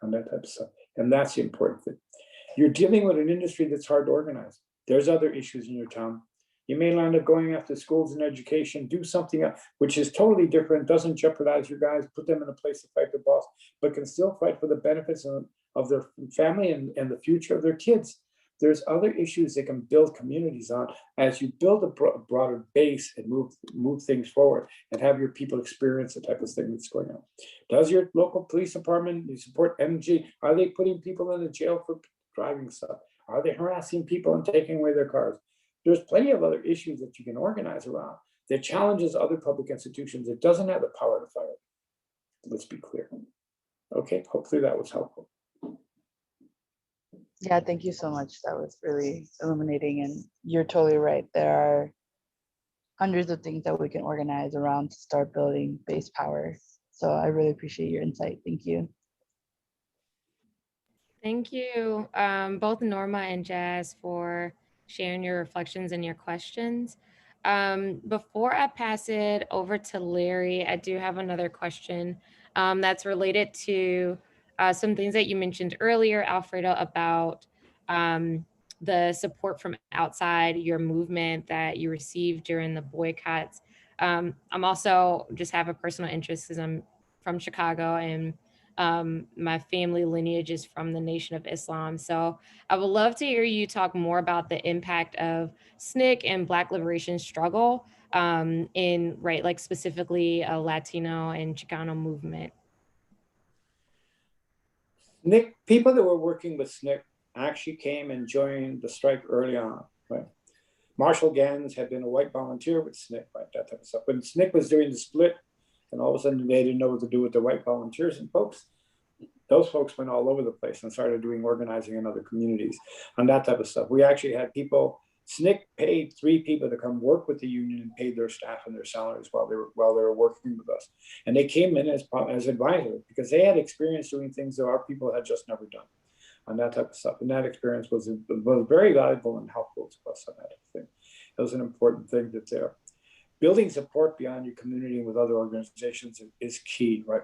On that type of stuff. And that's the important thing. You're dealing with an industry that's hard to organize. There's other issues in your town. You may land up going after schools and education, do something which is totally different, doesn't jeopardize your guys, put them in a place to fight the boss, but can still fight for the benefits of their family and the future of their kids. There's other issues that can build communities on as you build a broader base and move things forward and have your people experience the type of thing that's going on. Does your local police department, you support MG, are they putting people in the jail for driving stuff? Are they harassing people and taking away their cars? There's plenty of other issues that you can organize around that challenges other public institutions. It doesn't have the power to fight it. Let's be clear. Okay, hopefully that was helpful. Yeah, thank you so much. That was really illuminating, and you're totally right. There are hundreds of things that we can organize around to start building base power. So I really appreciate your insight. Thank you. Thank you, both Norma and Jazz, for sharing your reflections and your questions. Before I pass it over to Larry, I do have another question that's related to some things that you mentioned earlier, Alfredo, about the support from outside your movement that you received during the boycotts. I'm also just have a personal interest because I'm from Chicago, and my family lineage is from the Nation of Islam. So I would love to hear you talk more about the impact of SNCC and Black liberation struggle in, right, like specifically a Latino and Chicano movement. SNCC, people that were working with SNCC actually came and joined the strike early on, right? Marshall Gans had been a white volunteer with SNCC, right, that type of stuff. When SNCC was doing the split, and all of a sudden they didn't know what to do with the white volunteers and folks, those folks went all over the place and started doing organizing in other communities and that type of stuff. We actually had people, SNCC paid 3 people to come work with the union and paid their staff and their salaries while they were working with us. And they came in as advisors because they had experience doing things that our people had just never done on that type of stuff. And that experience was very valuable and helpful to us on that thing. It was an important thing that there. Building support beyond your community and with other organizations is key, right?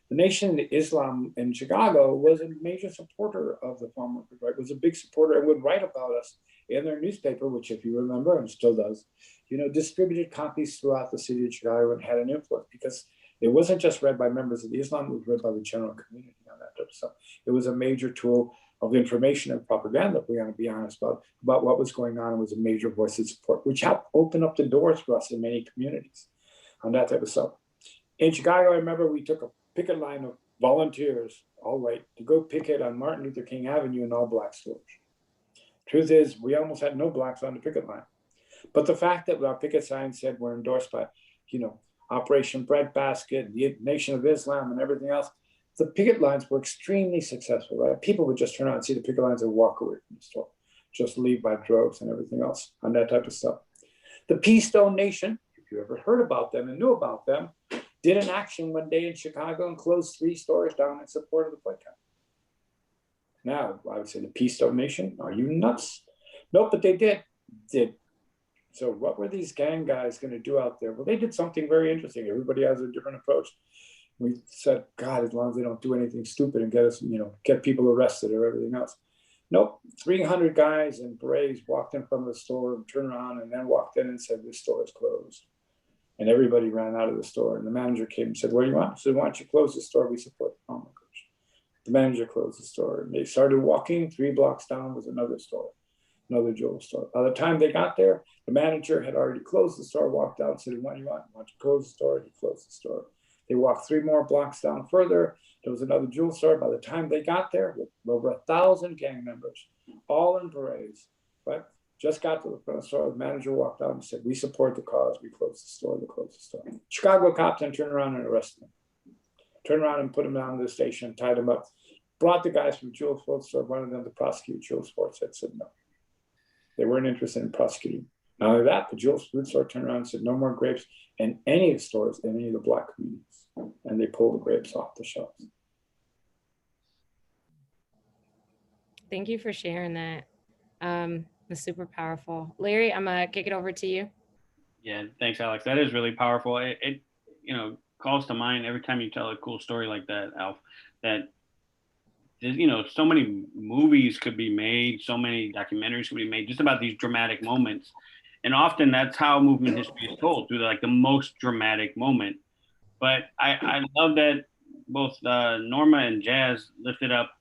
The Nation of Islam in Chicago was a major supporter of the farm workers, right? Was a big supporter and would write about us in their newspaper, which, if you remember, and still does, you know, distributed copies throughout the city of Chicago and had an influence because it wasn't just read by members of the Islam, it was read by the general community on that type of stuff. It was a major tool of information and propaganda, if we're going to be honest about what was going on. It was a major voice of support, which helped open up the doors for us in many communities on that type of stuff. In Chicago, I remember we took a picket line of volunteers, all white, to go picket on Martin Luther King Avenue in all Black stores. Truth is, we almost had no Blacks on the picket line. But the fact that our picket sign said we're endorsed by, you know, Operation Breadbasket, the Nation of Islam, and everything else, the picket lines were extremely successful, right? People would just turn around and see the picket lines and walk away from the store, just leave by droves and everything else on that type of stuff. The Peace Stone Nation, if you ever heard about them and knew about them, did an action one day in Chicago and closed 3 stores down in support of the boycott. Now, I would say the Peace Stone Nation, are you nuts? Nope, but they did. So what were these gang guys going to do out there? Well, they did something very interesting. Everybody has a different approach. We said, God, as long as they don't do anything stupid and get us, you know, get people arrested or everything else. Nope, 300 guys in berets walked in front of the store, turned around, and then walked in and said, this store is closed. And everybody ran out of the store. And the manager came and said, what do you want? I said, why don't you close the store? We support the farm workers. The manager closed the store. And they started walking. 3 blocks down was another store, another jewelry store. By the time they got there, the manager had already closed the store, walked out and said, what do you want? I want to close the store. And he closed the store. They walked 3 more blocks down further. There was another jewelry store. By the time they got there, with over 1,000 gang members, all in berets, but just got to the front of the store. The manager walked out and said, we support the cause. We closed the store. They closed the store. Chicago cops then turned around and arrested him. Turned around and put him down to the station, tied him up, brought the guys from Jewel Sports Store, wanted them to prosecute Jewel Sports. Said no. They weren't interested in prosecuting. Not only that, the Jewel Food Store turned around and said no more grapes in any of the stores in any of the Black communities. And they pulled the grapes off the shelves. Thank you for sharing that. It's super powerful. Larry, I'm gonna kick it over to you. Yeah, thanks, Alex. That is really powerful. It calls to mind every time you tell a cool story like that, Alf, that so many movies could be made, so many documentaries could be made just about these dramatic moments. And often that's how movement history is told, through the most dramatic moment. But I love that both Norma and Jazz lifted up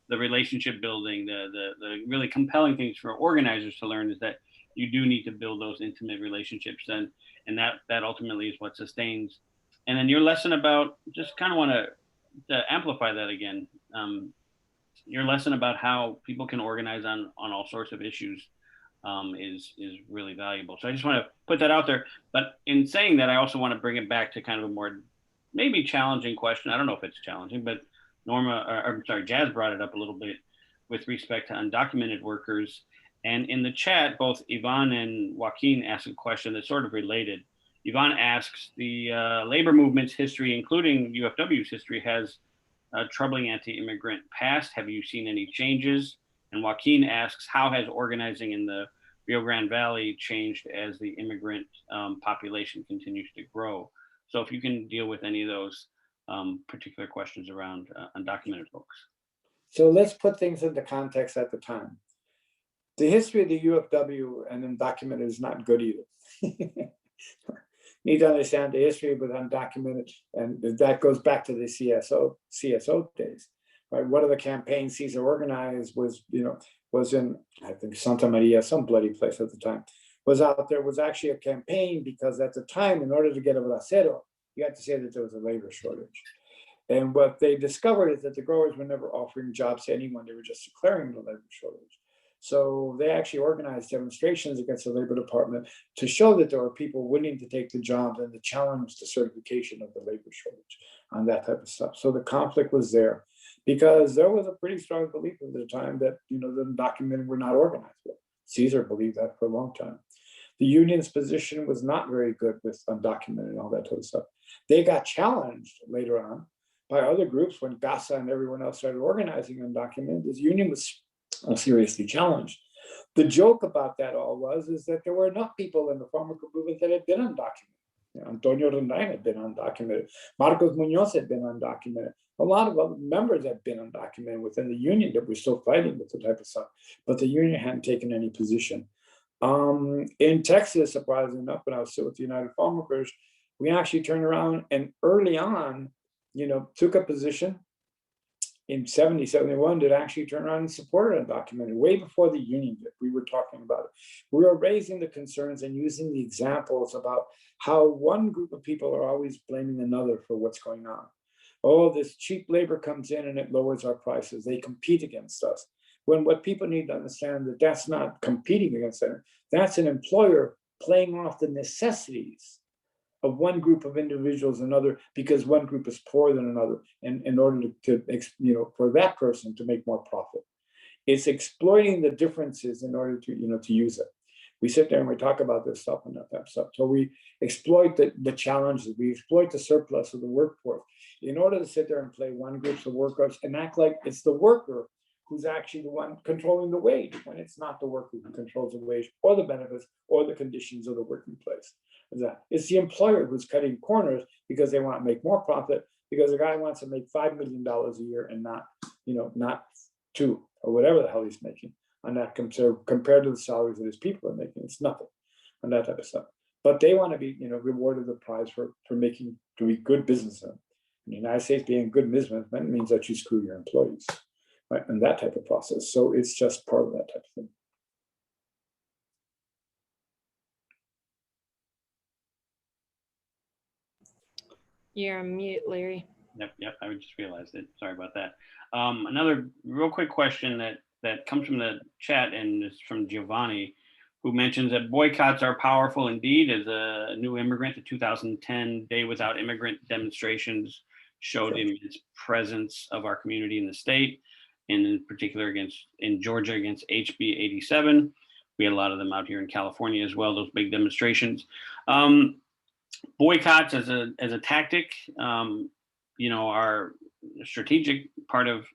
the relationship building. The really compelling things for organizers to learn is that you do need to build those intimate relationships, and that ultimately is what sustains. And then your lesson about, just kind of want to amplify that again, your lesson about how people can organize on all sorts of issues is really valuable. So I just want to put that out there. But in saying that, I also want to bring it back to kind of a more maybe challenging question. I don't know if it's challenging, but Jazz brought it up a little bit with respect to undocumented workers. And in the chat, both Yvonne and Joaquin asked a question that's sort of related. Yvonne asks, the labor movement's history, including UFW's history, has a troubling anti-immigrant past. Have you seen any changes? And Joaquin asks, how has organizing in the Rio Grande Valley changed as the immigrant population continues to grow? So if you can deal with any of those particular questions around undocumented folks. So let's put things into context at the time. The history of the UFW and undocumented is not good either. Need to understand the history with undocumented, and that goes back to the CSO days. Right? One of the campaigns Caesar organized was in, I think, Santa Maria, some bloody place at the time, was out there, was actually a campaign because at the time, in order to get a bracero, you had to say that there was a labor shortage. And what they discovered is that the growers were never offering jobs to anyone. They were just declaring the labor shortage. So they actually organized demonstrations against the Labor Department to show that there were people willing to take the jobs and to challenge the certification of the labor shortage on that type of stuff. So the conflict was there because there was a pretty strong belief at the time that the undocumented were not organized. Well, Caesar believed that for a long time. The union's position was not very good with undocumented and all that type of stuff. They got challenged later on by other groups when GASA and everyone else started organizing undocumented. This union was seriously challenged. The joke about that all is that there were enough people in the farmer movement that had been undocumented. Antonio Rondain had been undocumented. Marcos Munoz had been undocumented. A lot of other members had been undocumented within the union that were still fighting with the type of stuff, but the union hadn't taken any position. In Texas, surprisingly enough, when I was still with the United Farm Workers, we actually turned around and early on, took a position in 70, 71 that actually turned around and supported undocumented way before the union did. We were talking about it. We were raising the concerns and using the examples about how one group of people are always blaming another for what's going on. Oh, this cheap labor comes in and it lowers our prices. They compete against us. When what people need to understand that that's not competing against them, that's an employer playing off the necessities of one group of individuals another because one group is poorer than another, and in order to for that person to make more profit. It's exploiting the differences in order to use it. We sit there and we talk about this stuff and that stuff. So we exploit the challenges, we exploit the surplus of the workforce in order to sit there and play one group of workers and act like it's the worker who's actually the one controlling the wage, when it's not the worker who controls the wage or the benefits or the conditions of the working place. It's the employer who's cutting corners because they want to make more profit, because the guy wants to make $5 million a year and not $2 or whatever the hell he's making on that compared to the salaries that his people are making. It's nothing on that type of stuff. but they want to be, rewarded the prize for doing good business. In the United States, being good businessman means that you screw your employees, right? And that type of process. So it's just part of that type of thing. You're on mute, Larry. Yep. I just realized it. Sorry about that. Another real quick question that comes from the chat, and it's from Giovanni, who mentions that boycotts are powerful indeed. As a new immigrant, the 2010 Day Without Immigrant demonstrations showed the immense presence of our community in the state, and in particular in Georgia against HB 87. We had a lot of them out here in California as well, those big demonstrations. Boycotts as a tactic, are a strategic part of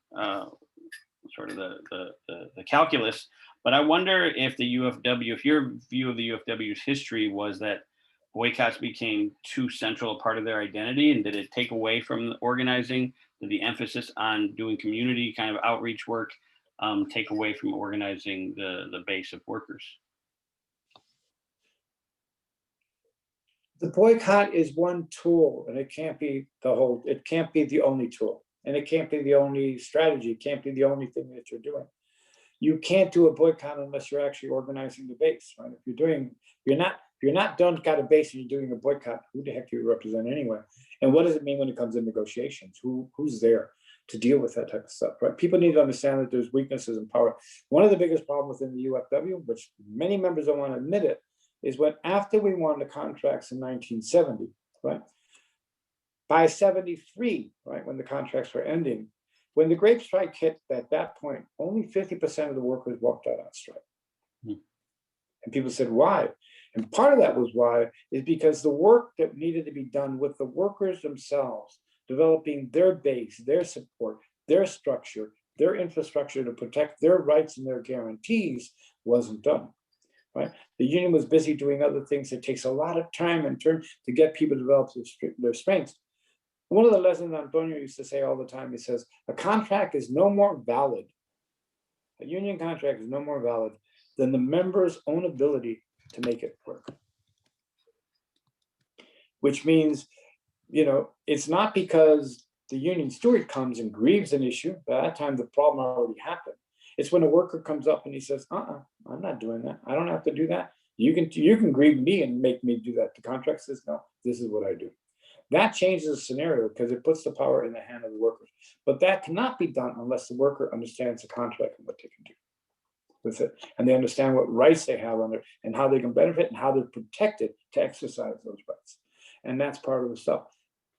sort of the calculus. But I wonder if if your view of the UFW's history was that boycotts became too central a part of their identity, and did it take away from organizing? Did the emphasis on doing community kind of outreach work take away from organizing the base of workers? The boycott is one tool, and it can't be the only tool, and it can't be the only strategy. It can't be the only thing that you're doing. You can't do a boycott unless you're actually organizing the base, right? If you're not got a base and you're doing a boycott, who the heck do you represent anyway? And what does it mean when it comes to negotiations? Who's there to deal with that type of stuff, right? People need to understand that there's weaknesses in power. One of the biggest problems within the UFW, which many members don't want to admit it, is when after we won the contracts in 1970, right? By 73, right, when the contracts were ending, when the Grape strike hit at that point, only 50% of the workers walked out on strike. And people said, why? And part of that was why is because the work that needed to be done with the workers themselves, developing their base, their support, their structure, their infrastructure to protect their rights and their guarantees wasn't done. Right? The union was busy doing other things. It takes a lot of time and turn to get people to develop their strengths. One of the lessons Antonio used to say all the time, he says, a contract is no more valid. A union contract is no more valid than the member's own ability to make it work. Which means, it's not because the union steward comes and grieves an issue. By that time, the problem already happened. It's when a worker comes up and he says, I'm not doing that. I don't have to do that. You can grieve me and make me do that. The contract says, no, this is what I do. That changes the scenario because it puts the power in the hand of the workers. But that cannot be done unless the worker understands the contract and what they can do with it. And they understand what rights they have under and how they can benefit and how they're protected to exercise those rights. And that's part of the stuff.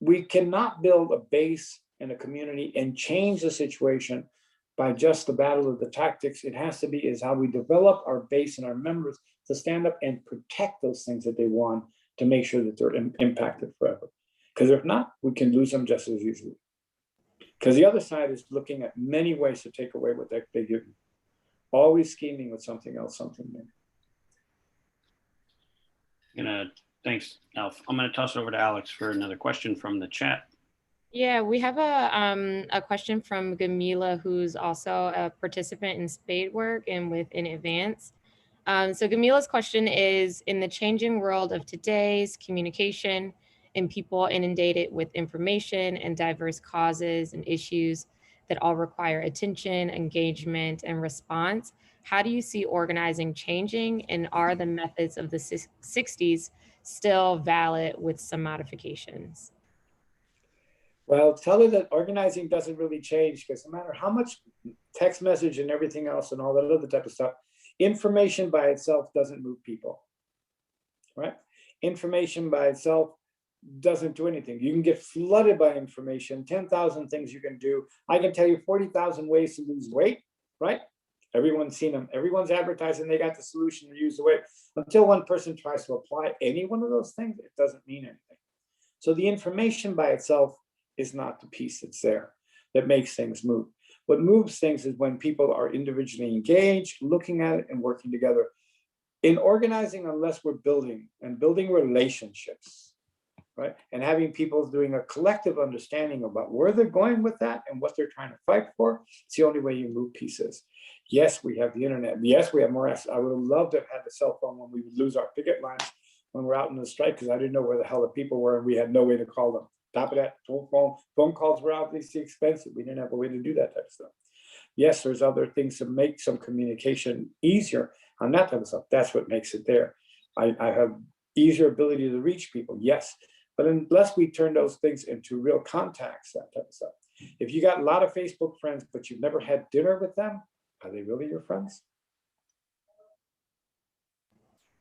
We cannot build a base in a community and change the situation by just the battle of the tactics. It has to be is how we develop our base and our members to stand up and protect those things that they want to make sure that they're impacted forever. Because if not, we can lose them just as easily. Because the other side is looking at many ways to take away what they give you. Always scheming with something else, something new. Thanks, Alf. I'm going to toss it over to Alex for another question from the chat. Yeah, we have a question from Gamila, who's also a participant in spade work and with In Advance. So Gamila's question is, in the changing world of today's communication and people inundated with information and diverse causes and issues that all require attention, engagement, and response, how do you see organizing changing, and are the methods of the 60s still valid with some modifications? Well, tell her that organizing doesn't really change, because no matter how much text message and everything else and all that other type of stuff, information by itself doesn't move people, right? Information by itself doesn't do anything. You can get flooded by information, 10,000 things you can do. I can tell you 40,000 ways to lose weight, right? Everyone's seen them. Everyone's advertising they got the solution to lose the weight. Until one person tries to apply any one of those things, it doesn't mean anything. So the information by itself is not the piece that's there that makes things move. What moves things is when people are individually engaged, looking at it and working together. In organizing, unless we're building relationships, right? And having people doing a collective understanding about where they're going with that and what they're trying to fight for, it's the only way you move pieces. Yes, we have the internet. Yes, we have more access. I would have loved to have had the cell phone when we would lose our picket lines when we're out in the strike, because I didn't know where the hell the people were, and we had no way to call them. Top of that, phone calls were obviously expensive. We didn't have a way to do that type of stuff. Yes, there's other things to make some communication easier on that type of stuff. That's what makes it there. I have easier ability to reach people, yes. But unless we turn those things into real contacts, that type of stuff. If you got a lot of Facebook friends, but you've never had dinner with them, are they really your friends?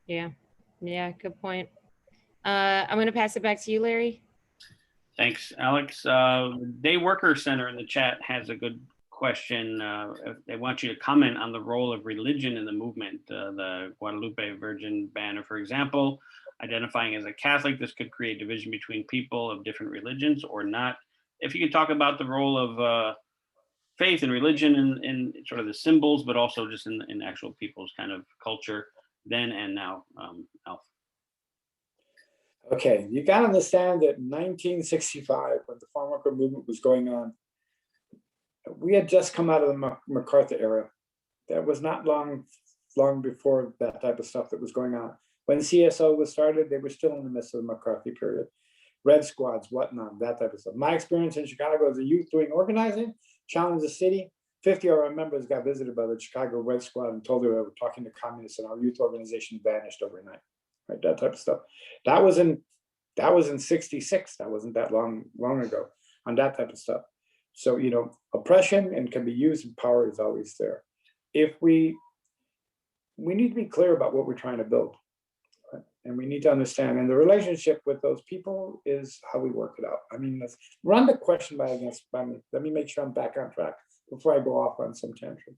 Yeah, good point. I'm going to pass it back to you, Larry. Thanks, Alex. Day Worker Center in the chat has a good question. They want you to comment on the role of religion in the movement. The Guadalupe Virgin banner, for example, identifying as a Catholic, this could create division between people of different religions or not. If you could talk about the role of faith and religion in sort of the symbols, but also just in actual people's kind of culture then and now, Alf. Okay, you got to understand that in 1965, when the farm worker movement was going on, we had just come out of the MacArthur era. That was not long before that type of stuff that was going on. When CSO was started, they were still in the midst of the McCarthy period. Red squads, whatnot, that type of stuff. My experience in Chicago as a youth doing organizing, challenged the city. 50 of our members got visited by the Chicago Red Squad and told them they were talking to communists, and our youth organization vanished overnight. Right, that type of stuff. That was in '66. That wasn't that long ago on that type of stuff. So, you know, oppression and can be used, and power is always there. If we need to be clear about what we're trying to build, right? And we need to understand, and the relationship with those people is how we work it out. I mean, let's run the question by me. Let me make sure I'm back on track before I go off on some tantrum.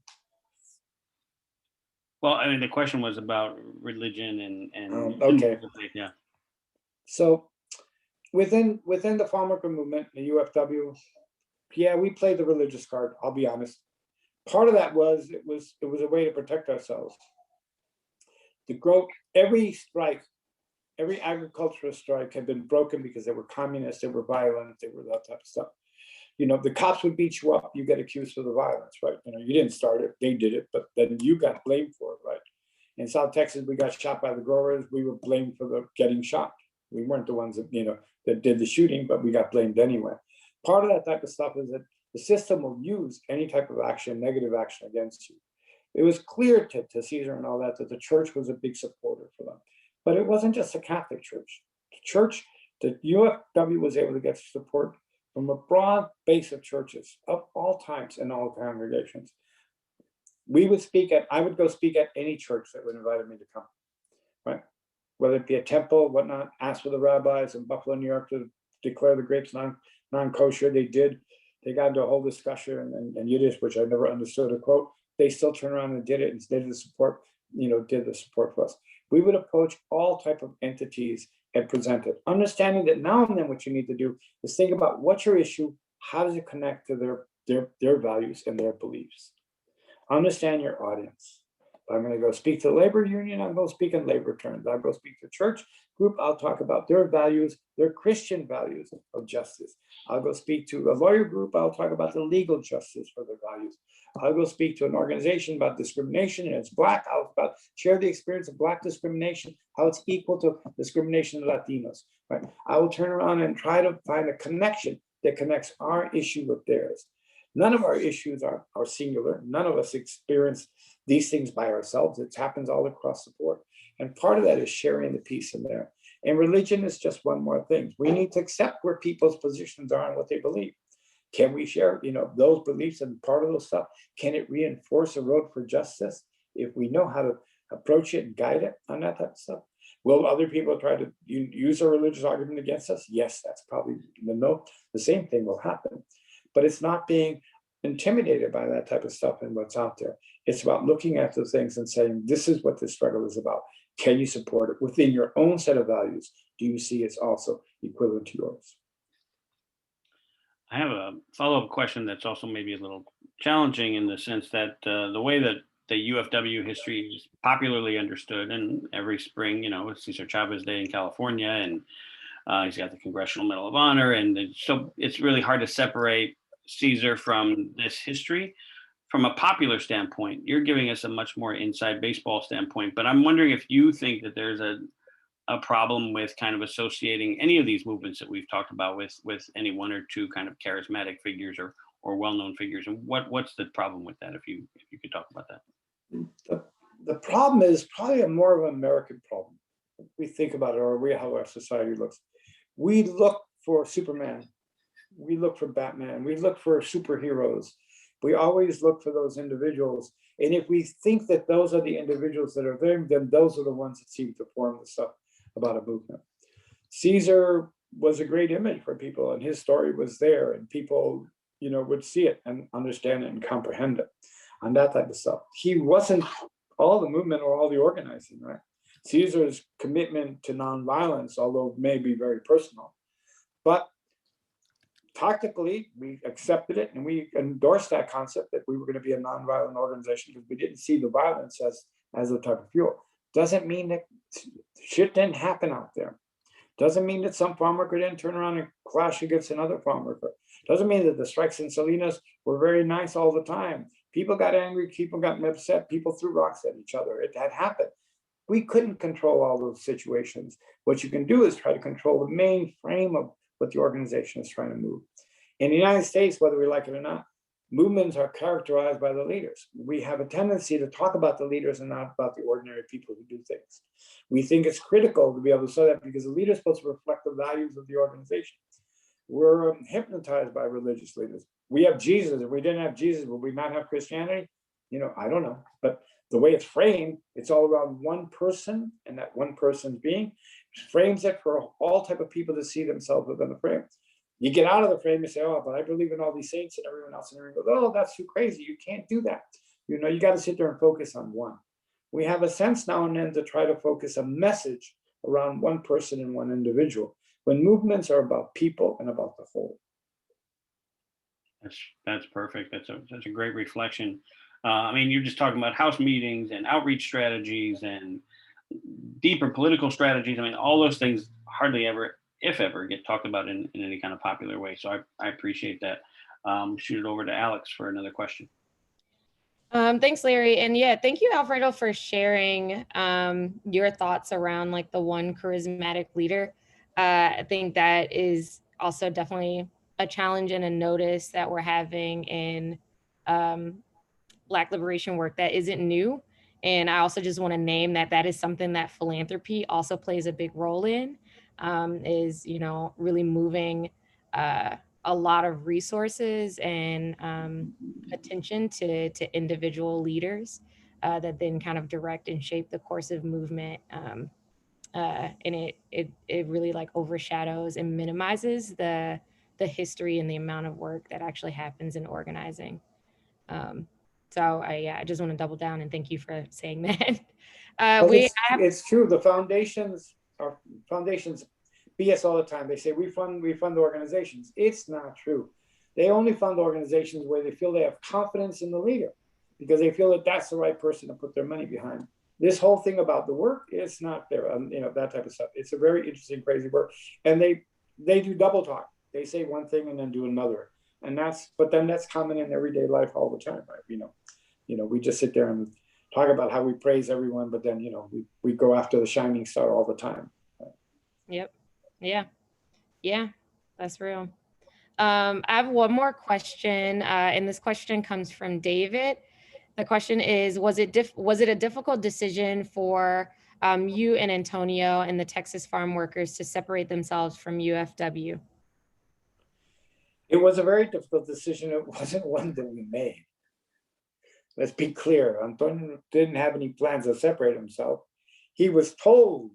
Well, I mean, the question was about religion and okay, yeah. So within the farm worker movement, the UFW, yeah, we played the religious card. I'll be honest. Part of that was it was a way to protect ourselves. Every strike, every agricultural strike had been broken because they were communists, they were violent, they were that type of stuff. You know, the cops would beat you up, you get accused of the violence, right? You know, you didn't start it, they did it, but then you got blamed for it, right? In South Texas, we got shot by the growers, we were blamed for the getting shot. We weren't the ones that, you know, that did the shooting, but we got blamed anyway. Part of that type of stuff is that the system will use any type of action, negative action against you. It was clear to Caesar and all that the church was a big supporter for them. But it wasn't just the Catholic Church. The UFW was able to get support from a broad base of churches of all types and all congregations. I would go speak at any church that would invite me to come, right? Whether it be a temple, whatnot, ask for the rabbis in Buffalo, New York to declare the grapes non-kosher. They did. They got into a whole discussion in Yiddish, which I never understood a quote. They still turned around and did it and did the support for us. We would approach all type of entities and present it, understanding that now and then what you need to do is think about what's your issue, how does it connect to their values and their beliefs. Understand your audience. If I'm going to go speak to the labor union, I'll go speak in labor terms. I'll go speak to church group, I'll talk about their values, their Christian values of justice. I'll go speak to a lawyer group, I'll talk about the legal justice for their values. I'll go speak to an organization about discrimination and it's Black, I'll share the experience of Black discrimination, how it's equal to discrimination of Latinos, right? I will turn around and try to find a connection that connects our issue with theirs. None of our issues are singular. None of us experience these things by ourselves. It happens all across the board. And part of that is sharing the peace in there. And religion is just one more thing. We need to accept where people's positions are and what they believe. Can we share, those beliefs and part of those stuff? Can it reinforce a road for justice if we know how to approach it and guide it on that type of stuff? Will other people try to use a religious argument against us? Yes, that's probably the same thing will happen. But it's not being intimidated by that type of stuff and what's out there. It's about looking at those things and saying, this is what this struggle is about. Can you support it within your own set of values? Do you see it's also equivalent to yours? I have a follow-up question that's also maybe a little challenging in the sense that the way that the UFW history is popularly understood, and every spring, it's Cesar Chavez Day in California, and he's got the Congressional Medal of Honor, and so it's really hard to separate Cesar from this history. From a popular standpoint, you're giving us a much more inside baseball standpoint, but I'm wondering if you think that there's a a problem with kind of associating any of these movements that we've talked about with any one or two kind of charismatic figures or well-known figures? And what's the problem with that? If you could talk about that. The problem is probably a more of an American problem. We think about it, or how our society looks. We look for Superman. We look for Batman. We look for superheroes. We always look for those individuals. And if we think that those are the individuals that are there, then those are the ones that seem to form the stuff about a movement. Caesar was a great image for people, and his story was there, and people, would see it and understand it and comprehend it, and that type of stuff. He wasn't all the movement or all the organizing, right? Caesar's commitment to nonviolence, although it may be very personal, but tactically, we accepted it and we endorsed that concept that we were going to be a nonviolent organization because we didn't see the violence as a type of fuel. Doesn't mean that shit didn't happen out there. Doesn't mean that some farm worker didn't turn around and clash against another farm worker. Doesn't mean that the strikes in Salinas were very nice all the time. People got angry, people got upset, people threw rocks at each other. It had happened. We couldn't control all those situations. What you can do is try to control the main frame of what the organization is trying to move. In the United States, whether we like it or not, movements are characterized by the leaders. We have a tendency to talk about the leaders and not about the ordinary people who do things. We think it's critical to be able to say that because the leader is supposed to reflect the values of the organization. We're hypnotized by religious leaders. We have Jesus. If we didn't have Jesus, would we not have Christianity? I don't know. But the way it's framed, it's all around one person and that one person's being frames it for all type of people to see themselves within the frame. You get out of the frame and say, oh, but I believe in all these saints and everyone else. And everyone goes, oh, that's too crazy. You can't do that. You got to sit there and focus on one. We have a sense now and then to try to focus a message around one person and one individual, when movements are about people and about the whole. That's perfect. That's a great reflection. You're just talking about house meetings and outreach strategies and deeper political strategies. All those things hardly ever, if ever, get talked about in any kind of popular way. So I appreciate that. Shoot it over to Alex for another question. Thanks, Larry. And yeah, thank you, Alfredo, for sharing your thoughts around like the one charismatic leader. I think that is also definitely a challenge and a notice that we're having in Black liberation work that isn't new. And I also just want to name that is something that philanthropy also plays a big role in, is, really moving a lot of resources and attention to individual leaders that then kind of direct and shape the course of movement. And it really like overshadows and minimizes the history and the amount of work that actually happens in organizing. So I just want to double down and thank you for saying that. It's true. The foundations BS all the time. They say we fund organizations. It's not true. They only fund organizations where they feel they have confidence in the leader because they feel that that's the right person to put their money behind. This whole thing about the work, it's not there. That type of stuff. It's a very interesting, crazy work. And they do double talk. They say one thing and then do another. But then that's common in everyday life all the time, right? We just sit there and talk about how we praise everyone, but then, we go after the shining star all the time. Right? Yep. Yeah, that's real. I have one more question, and this question comes from David. The question is, was it a difficult decision for you and Antonio and the Texas farm workers to separate themselves from UFW? It was a very difficult decision. It wasn't one that we made. Let's be clear. Antonio didn't have any plans to separate himself. He was told,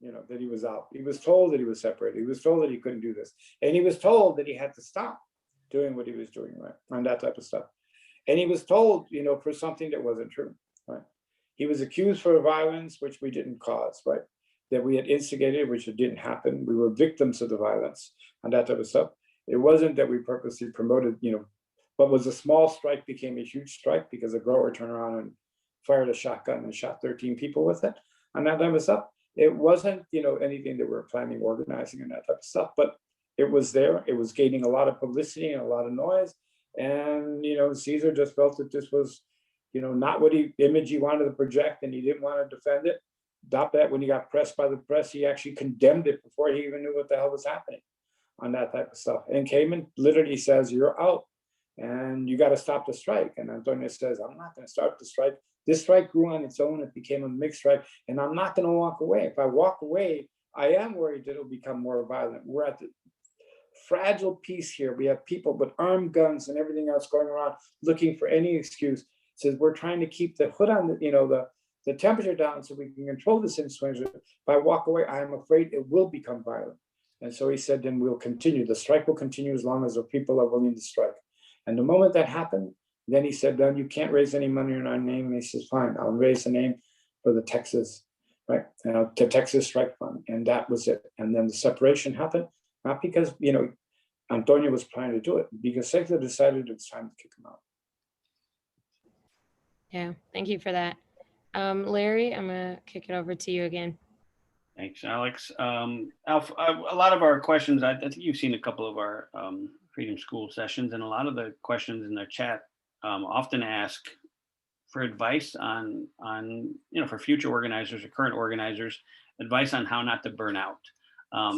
that he was out. He was told that he was separated. He was told that he couldn't do this. And he was told that he had to stop doing what he was doing, right? And that type of stuff. And he was told, for something that wasn't true, right? He was accused for violence, which we didn't cause, right? That we had instigated, which it didn't happen. We were victims of the violence and that type of stuff. It wasn't that we purposely promoted, what was a small strike became a huge strike because a grower turned around and fired a shotgun and shot 13 people with it and that type of stuff. It wasn't, anything that we were planning, organizing and that type of stuff, but it was there. It was gaining a lot of publicity and a lot of noise. And, Caesar just felt that this was, not what image he wanted to project and he didn't want to defend it. that when he got pressed by the press, he actually condemned it before he even knew what the hell was happening on that type of stuff. And came and literally says, you're out and you got to stop the strike. And Antonio says, I'm not going to start the strike. This strike grew on its own. It became a mixed strike, and I'm not going to walk away. If I walk away, I am worried that it'll become more violent. We're at the fragile piece here. We have people with armed guns and everything else going around looking for any excuse. Says we're trying to keep the hood on the temperature down so we can control this influenza. If I walk away, I am afraid it will become violent. And so he said, then we'll continue. The strike will continue as long as the people are willing to strike. And the moment that happened, then he said, then you can't raise any money in our name. And he says, fine, I'll raise the name for the Texas, right? The Texas Strike Fund. And that was it. And then the separation happened, not because, Antonio was planning to do it, because Sector decided it was time to kick him out. Yeah, thank you for that. Larry, I'm gonna kick it over to you again. Thanks, Alex. Alf, a lot of our questions, I think you've seen a couple of our Freedom School sessions, and a lot of the questions in the chat often ask for advice on for future organizers or current organizers, advice on how not to burn out.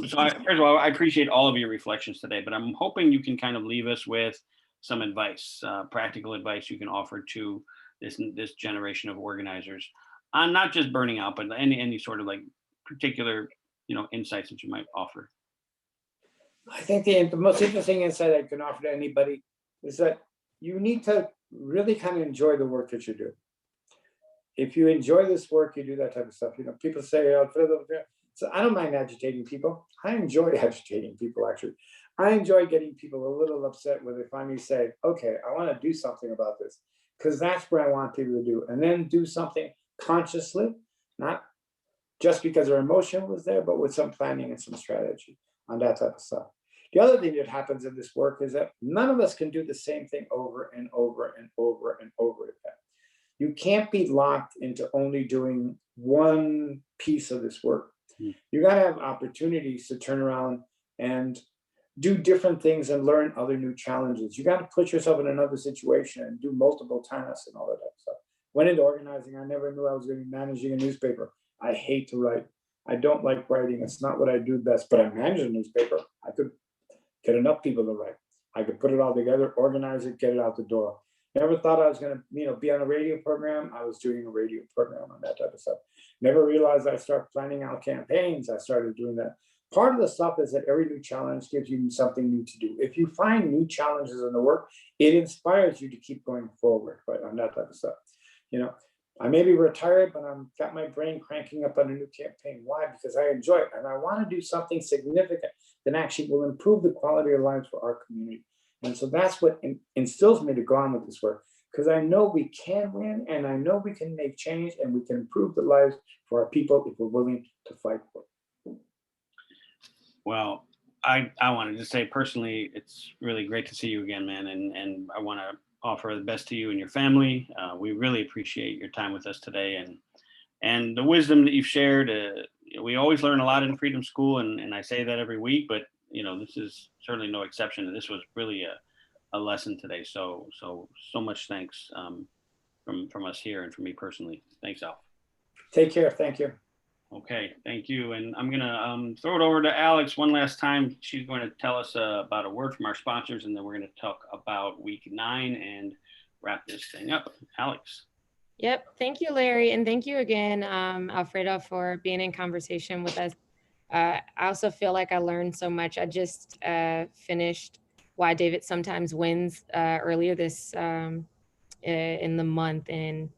First of all, I appreciate all of your reflections today, but I'm hoping you can kind of leave us with some advice, practical advice you can offer to this generation of organizers on not just burning out, but any sort of like particular insights that you might offer. I think the most interesting insight I can offer to anybody is that you need to really kind of enjoy the work that you do. If you enjoy this work, you do that type of stuff. People say, Alfredo, so I don't mind agitating people. I enjoy agitating people, actually. I enjoy getting people a little upset when they finally say, okay, I want to do something about this, because that's what I want people to do. And then do something consciously, not just because their emotion was there, but with some planning and some strategy on that type of stuff. The other thing that happens in this work is that none of us can do the same thing over and over and over and over again. You can't be locked into only doing one piece of this work. You got to have opportunities to turn around and do different things and learn other new challenges. You got to put yourself in another situation and do multiple tasks and all that type of stuff. Went into organizing, I never knew I was going to be managing a newspaper. I hate to write. I don't like writing. It's not what I do best, but I manage a newspaper. I could get enough people to write. I could put it all together, organize it, get it out the door. Never thought I was going to, be on a radio program. I was doing a radio program on that type of stuff. Never realized I started planning out campaigns. I started doing that. Part of the stuff is that every new challenge gives you something new to do. If you find new challenges in the work, it inspires you to keep going forward, right, on that type of stuff. I may be retired, but I've got my brain cranking up on a new campaign. Why? Because I enjoy it. And I want to do something significant that actually will improve the quality of lives for our community. And so that's what instills me to go on with this work, because I know we can win, and I know we can make change, and we can improve the lives for our people if we're willing to fight for it. Well, I wanted to say personally, it's really great to see you again, man. And I want to offer the best to you and your family. We really appreciate your time with us today, and the wisdom that you've shared. We always learn a lot in Freedom School, and I say that every week, but this is certainly no exception. And this was really a lesson today. So much thanks from us here and from me personally. Thanks, Alf. Take care. Thank you. Okay, thank you. And I'm gonna throw it over to Alex one last time. She's going to tell us about a word from our sponsors, and then we're going to talk about week 9 and wrap this thing up. Alex. Yep, thank you, Larry, and thank you again, Alfredo, for being in conversation with us. I also feel like I learned so much. I just finished Why David Sometimes Wins earlier this in the month, and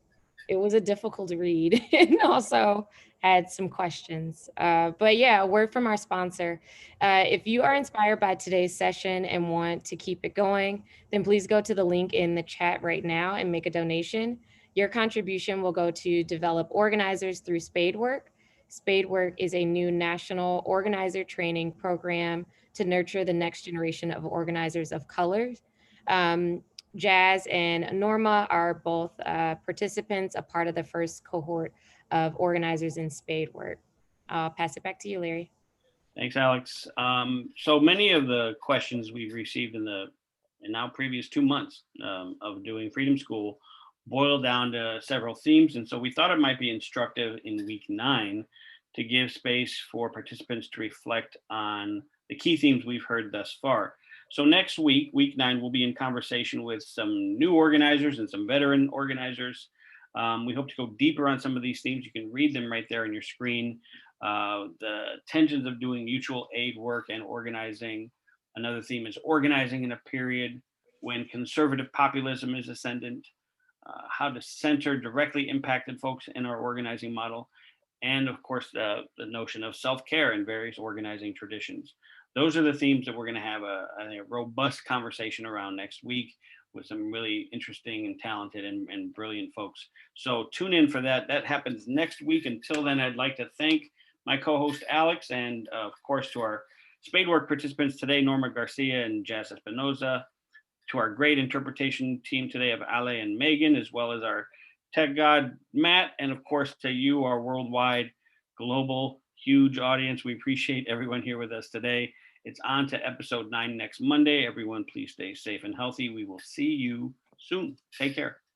it was a difficult read and also had some questions. But yeah, a word from our sponsor. If you are inspired by today's session and want to keep it going, then please go to the link in the chat right now and make a donation. Your contribution will go to develop organizers through Spadework. Spadework is a new national organizer training program to nurture the next generation of organizers of color. Jazz and Norma are both participants, a part of the first cohort of organizers in Spadework. I'll pass it back to you, Larry. Thanks, Alex. So many of the questions we've received in now previous 2 months of doing Freedom School boiled down to several themes. And so we thought it might be instructive in week 9 to give space for participants to reflect on the key themes we've heard thus far. So next week, week 9, we'll be in conversation with some new organizers and some veteran organizers. We hope to go deeper on some of these themes. You can read them right there on your screen. The tensions of doing mutual aid work and organizing. Another theme is organizing in a period when conservative populism is ascendant. How to center directly impacted folks in our organizing model. And of course, the notion of self-care in various organizing traditions. Those are the themes that we're going to have a robust conversation around next week with some really interesting and talented and brilliant folks. So tune in for that. That happens next week. Until then, I'd like to thank my co-host Alex, and of course to our Spadework participants today, Norma Garcia and Jazz Espinoza, to our great interpretation team today of Ale and Megan, as well as our tech god, Matt, and of course to you, our worldwide, global, huge audience. We appreciate everyone here with us today. It's on to episode 9 next Monday. Everyone, please stay safe and healthy. We will see you soon. Take care.